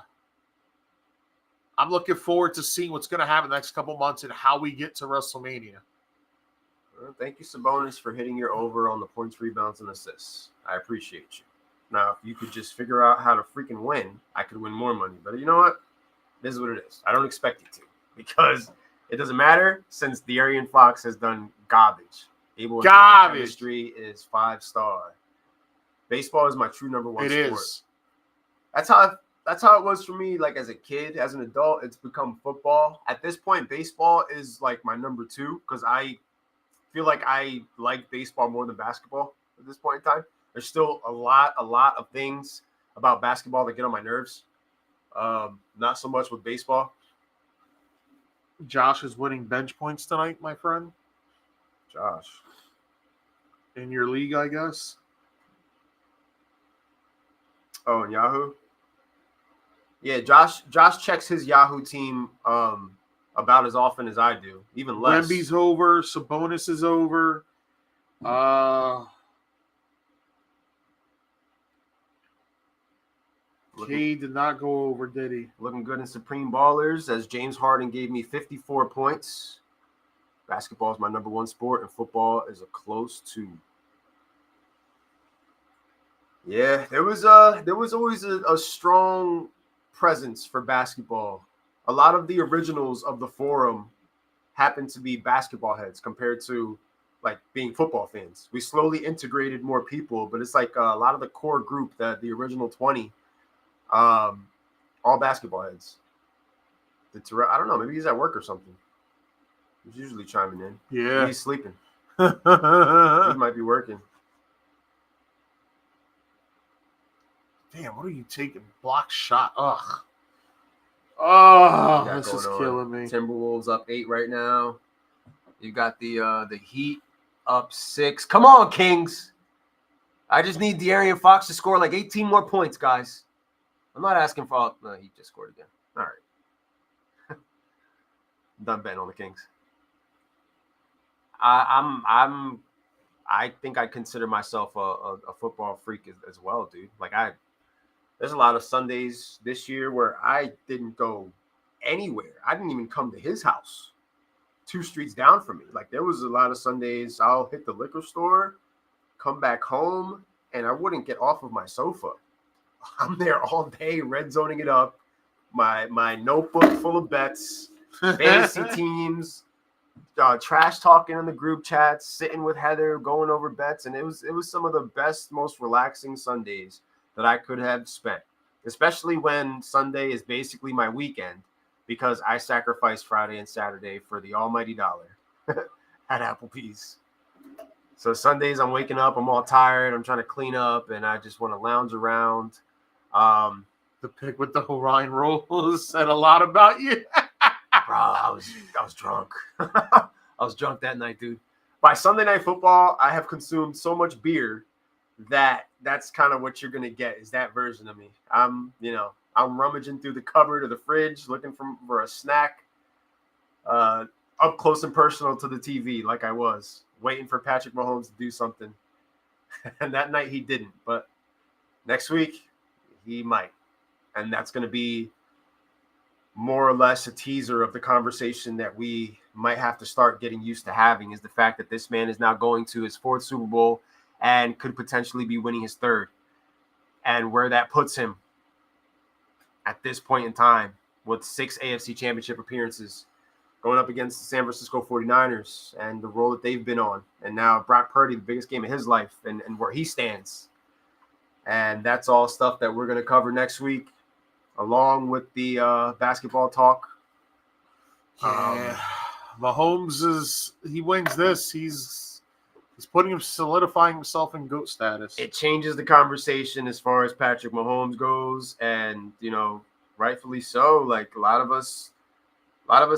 B: looking forward to seeing what's going to happen the next couple months and how we get to WrestleMania.
A: Well, thank you, Sabonis, for hitting your over on the points, rebounds, and assists. I appreciate you. Now, if you could just figure out how to freaking win, I could win more money. But you know what? This is what it is. I don't expect you to, because it doesn't matter, since the Aryan Fox has done garbage. Garbage. Chemistry is 5-star. Baseball is my true number one sport. It is. That's how it was for me, like, as a kid. As an adult, it's become football. At this point, baseball is like my number 2, because I feel like I like baseball more than basketball at this point in time. There's still a lot of things about basketball that get on my nerves. Not so much with baseball.
B: Josh is winning bench points tonight, my friend.
A: Josh.
B: In your league, I guess.
A: Oh, in Yahoo? Yeah, Josh checks his Yahoo team about as often as I do, even less.
B: Wemby's over. Sabonis is over. He did not go over, did he?
A: Looking good in Supreme Ballers, as James Harden gave me 54 points. Basketball is my number 1 sport, and football is a close 2. Yeah, there was always a strong presence for basketball. A lot of the originals of the forum happened to be basketball heads compared to like being football fans. We slowly integrated more people, but it's like a lot of the core group, that the original 20, um, all basketball heads. I don't know, maybe he's at work or something. He's usually chiming in. Maybe
B: Yeah.
A: he's sleeping. He might be working.
B: Damn, what are you taking? Block shot. Ugh. Oh,
A: Got
B: this is
A: going on.
B: killing me.
A: Timberwolves up 8 right now. You got the Heat up 6. Come on, Kings. I just need De'Aaron Fox to score like 18 more points, guys. I'm not asking for. No, he just scored again. All right. Done betting on the Kings. I think I consider myself a football freak as well, dude. Like there's a lot of Sundays this year where I didn't go anywhere. I didn't even come to his house 2 streets down from me. Like there was a lot of Sundays I'll hit the liquor store, come back home, and I wouldn't get off of my sofa. I'm there all day, red zoning it up. My notebook full of bets, fantasy teams, trash talking in the group chats, sitting with Heather, going over bets, and it was some of the best, most relaxing Sundays that I could have spent. Especially when Sunday is basically my weekend, because I sacrifice Friday and Saturday for the almighty dollar at Applebee's. So Sundays, I'm waking up, I'm all tired, I'm trying to clean up, and I just want to lounge around.
B: The pick with the Hawaiian rolls said a lot about you.
A: Bro, I was drunk. I was drunk that night, dude. By Sunday Night Football, I have consumed so much beer that's kind of what you're gonna get, is that version of me. I'm rummaging through the cupboard or the fridge looking for a snack, up close and personal to the TV, like I was waiting for Patrick Mahomes to do something. And that night he didn't, but next week he might, and that's gonna be more or less a teaser of the conversation that we might have to start getting used to having, is the fact that this man is now going to his 4th Super Bowl and could potentially be winning his 3rd. And where that puts him at this point in time with 6 AFC Championship appearances, going up against the San Francisco 49ers and the role that they've been on. And now Brock Purdy, the biggest game of his life, and where he stands. And that's all stuff that we're going to cover next week, along with the basketball talk.
B: Yeah, Mahomes he wins this. He's solidifying himself in GOAT status.
A: It changes the conversation as far as Patrick Mahomes goes, and rightfully so. Like a lot of us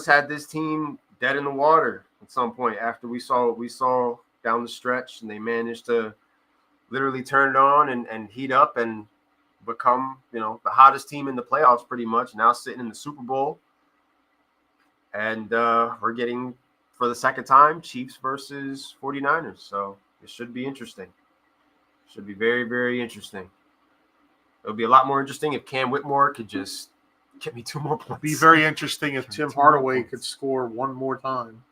A: had this team dead in the water at some point after we saw down the stretch, and they managed to literally turn it on and heat up and become, the hottest team in the playoffs pretty much, now sitting in the Super Bowl. And we're getting, for the second time, Chiefs versus 49ers. So it should be interesting. Should be very, very interesting. It'll be a lot more interesting if Cam Whitmore could just get me 2 more points.
B: It'd be very interesting if Tim Hardaway could score 1 more time.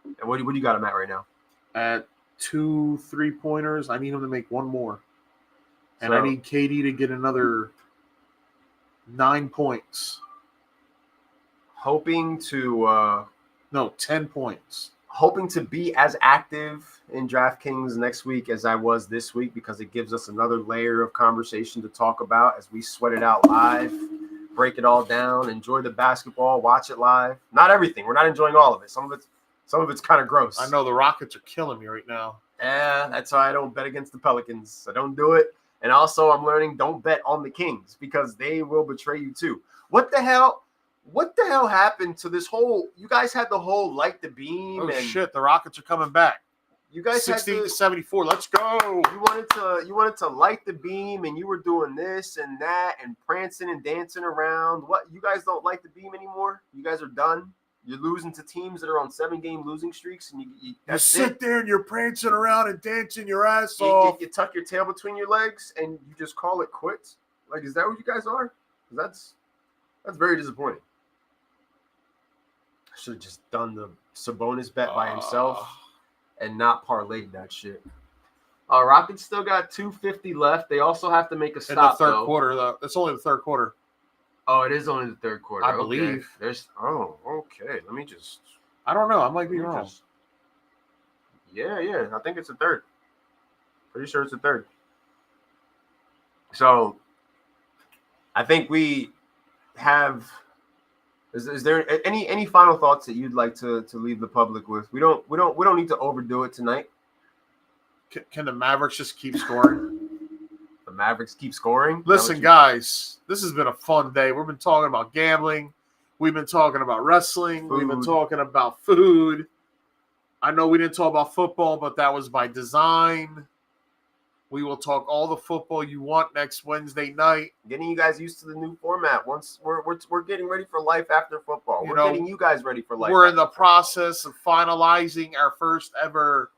A: And what do you got him at right now?
B: At 2 3-pointers. I need him to make 1 more. And I need KD to get another 9 points.
A: Hoping to
B: 10 points.
A: Hoping to be as active in DraftKings next week as I was this week, because it gives us another layer of conversation to talk about as we sweat it out live, break it all down, enjoy the basketball, watch it live. Not everything. We're not enjoying all of it. Some of it's kind of gross.
B: I know the Rockets are killing me right now.
A: Yeah, that's why I don't bet against the Pelicans. I don't do it. And also I'm learning, don't bet on the Kings, because they will betray you too. What the hell happened to this whole? You guys had the whole light the beam.
B: Oh shit! The Rockets are coming back.
A: You guys
B: 16-74. Let's go.
A: You wanted to light the beam, and you were doing this and that and prancing and dancing around. What? You guys don't light the beam anymore? You guys are done. You're losing to teams that are on 7-game losing streaks, and you
B: sit there and you're prancing around and dancing your ass off.
A: You tuck your tail between your legs and you just call it quits. Like, is that what you guys are? That's very disappointing. Should have just done the Sabonis bet by himself and not parlayed that shit. Rockets still got 2:50 left. They also have to make a
B: In the
A: stop
B: third
A: though.
B: quarter, though. It's only the third quarter.
A: Oh, it is only the third quarter.
B: I
A: Okay.
B: believe.
A: Okay. Let me just.
B: I don't know. I might be wrong.
A: Yeah. I think it's the third. Pretty sure it's the third. So, I think we have. Is there any final thoughts that you'd like to leave the public with? We don't need to overdo it tonight.
B: Can the Mavericks just keep scoring?
A: The Mavericks keep scoring.
B: Listen, guys, this has been a fun day. We've been talking about gambling. We've been talking about wrestling. We've been talking about food. I know we didn't talk about football, but that was by design. We will talk all the football you want next Wednesday night.
A: Getting you guys used to the new format. Once we're getting ready for life after football. We're getting you guys ready for life.
B: We're in the process of finalizing our first ever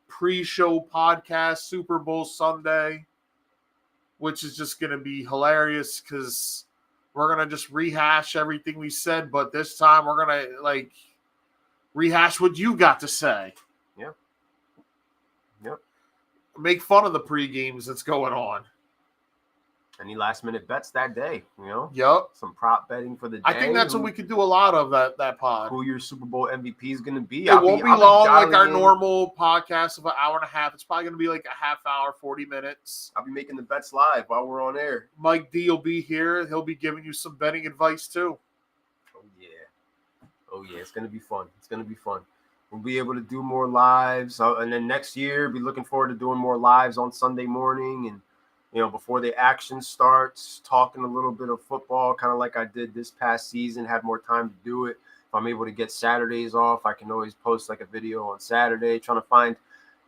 B: pre-show podcast, Super Bowl Sunday, which is just going to be hilarious because we're going to just rehash everything we said, but this time we're going to rehash what you got to say.
A: Yep.
B: Make fun of the pre-games that's going on.
A: Any last minute bets that day,
B: Yep.
A: Some prop betting for the day.
B: I think that's what we could do a lot of that pod.
A: Who your Super Bowl MVP is going to be.
B: It won't be long like our normal podcast of an hour and a half. It's probably going to be like a half hour, 40 minutes.
A: I'll be making the bets live while we're on air.
B: Mike D will be here. He'll be giving you some betting advice too.
A: Oh yeah. It's going to be fun. We'll be able to do more lives. And then next year, be looking forward to doing more lives on Sunday morning. And, before the action starts, talking a little bit of football, kind of like I did this past season, had more time to do it. If I'm able to get Saturdays off, I can always post like a video on Saturday, trying to find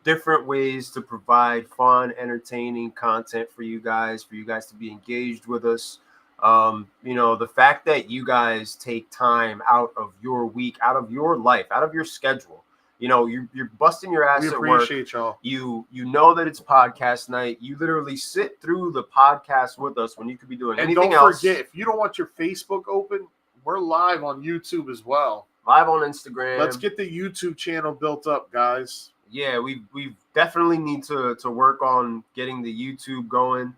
A: different ways to provide fun, entertaining content for you guys to be engaged with us. The fact that you guys take time out of your week, out of your life, out of your schedule, you're busting your ass at work.
B: We appreciate y'all.
A: You know that it's podcast night. You literally sit through the podcast with us when you could be doing anything else.
B: And don't forget, if you don't want your Facebook open, we're live on YouTube as well.
A: Live on Instagram.
B: Let's get the YouTube channel built up, guys.
A: Yeah, we definitely need to work on getting the YouTube going,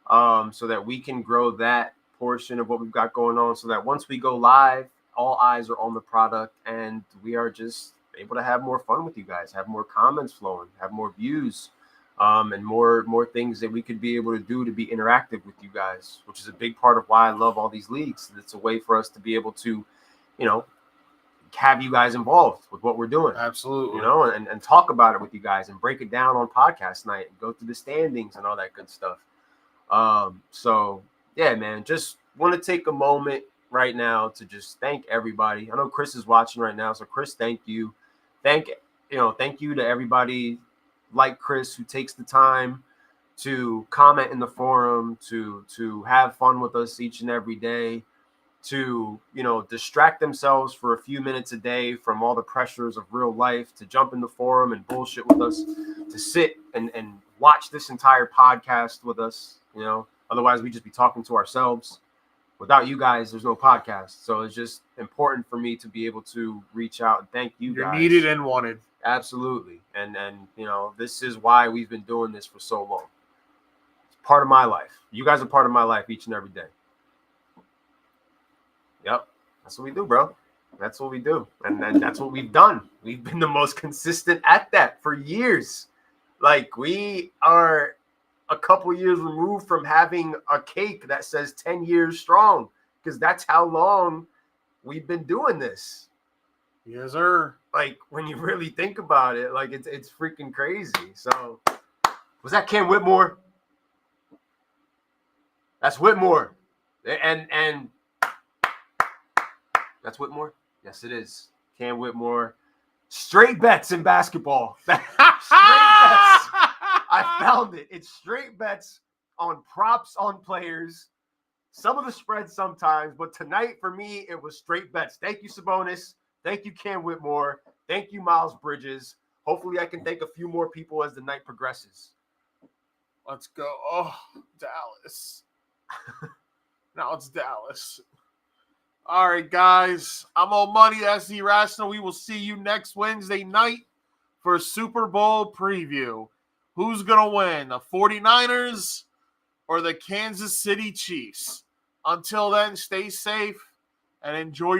A: so that we can grow that portion of what we've got going on, so that once we go live, all eyes are on the product and we are just able to have more fun with you guys, have more comments flowing, have more views, and more things that we could be able to do to be interactive with you guys, which is a big part of why I love all these leagues. It's a way for us to be able to, have you guys involved with what we're doing.
B: Absolutely.
A: And talk about it with you guys and break it down on podcast night and go through the standings and all that good stuff. So yeah, man, just want to take a moment right now to just thank everybody. I know Chris is watching right now, so Chris, thank you. Thank you to everybody like Chris who takes the time to comment in the forum, to have fun with us each and every day, to distract themselves for a few minutes a day from all the pressures of real life, to jump in the forum and bullshit with us, to sit and watch this entire podcast with us. Otherwise, we'd just be talking to ourselves. Without you guys, there's no podcast. So it's just important for me to be able to reach out and thank you guys.
B: You're needed and wanted.
A: Absolutely. And this is why we've been doing this for so long. It's part of my life. You guys are part of my life each and every day. Yep. That's what we do, bro. That's what we do. And that's what we've done. We've been the most consistent at that for years. Like, we are a couple years removed from having a cake that says 10 years strong, because that's how long we've been doing this.
B: Yes, sir.
A: Like, when you really think about it, like, it's freaking crazy. So, was that Ken Whitmore? That's Whitmore. And that's Whitmore? Yes, it is. Ken Whitmore. Straight bets in basketball. Straight bets. I found it. It's straight bets on props on players. Some of the spreads sometimes, but tonight for me, it was straight bets. Thank you, Sabonis. Thank you, Cam Whitmore. Thank you, Miles Bridges. Hopefully I can thank a few more people as the night progresses.
B: Let's go. Oh, Dallas. Now it's Dallas. All right, guys. I'm on Money. That's the Irrational. We will see you next Wednesday night for a Super Bowl preview. Who's going to win, the 49ers or the Kansas City Chiefs? Until then, stay safe and enjoy your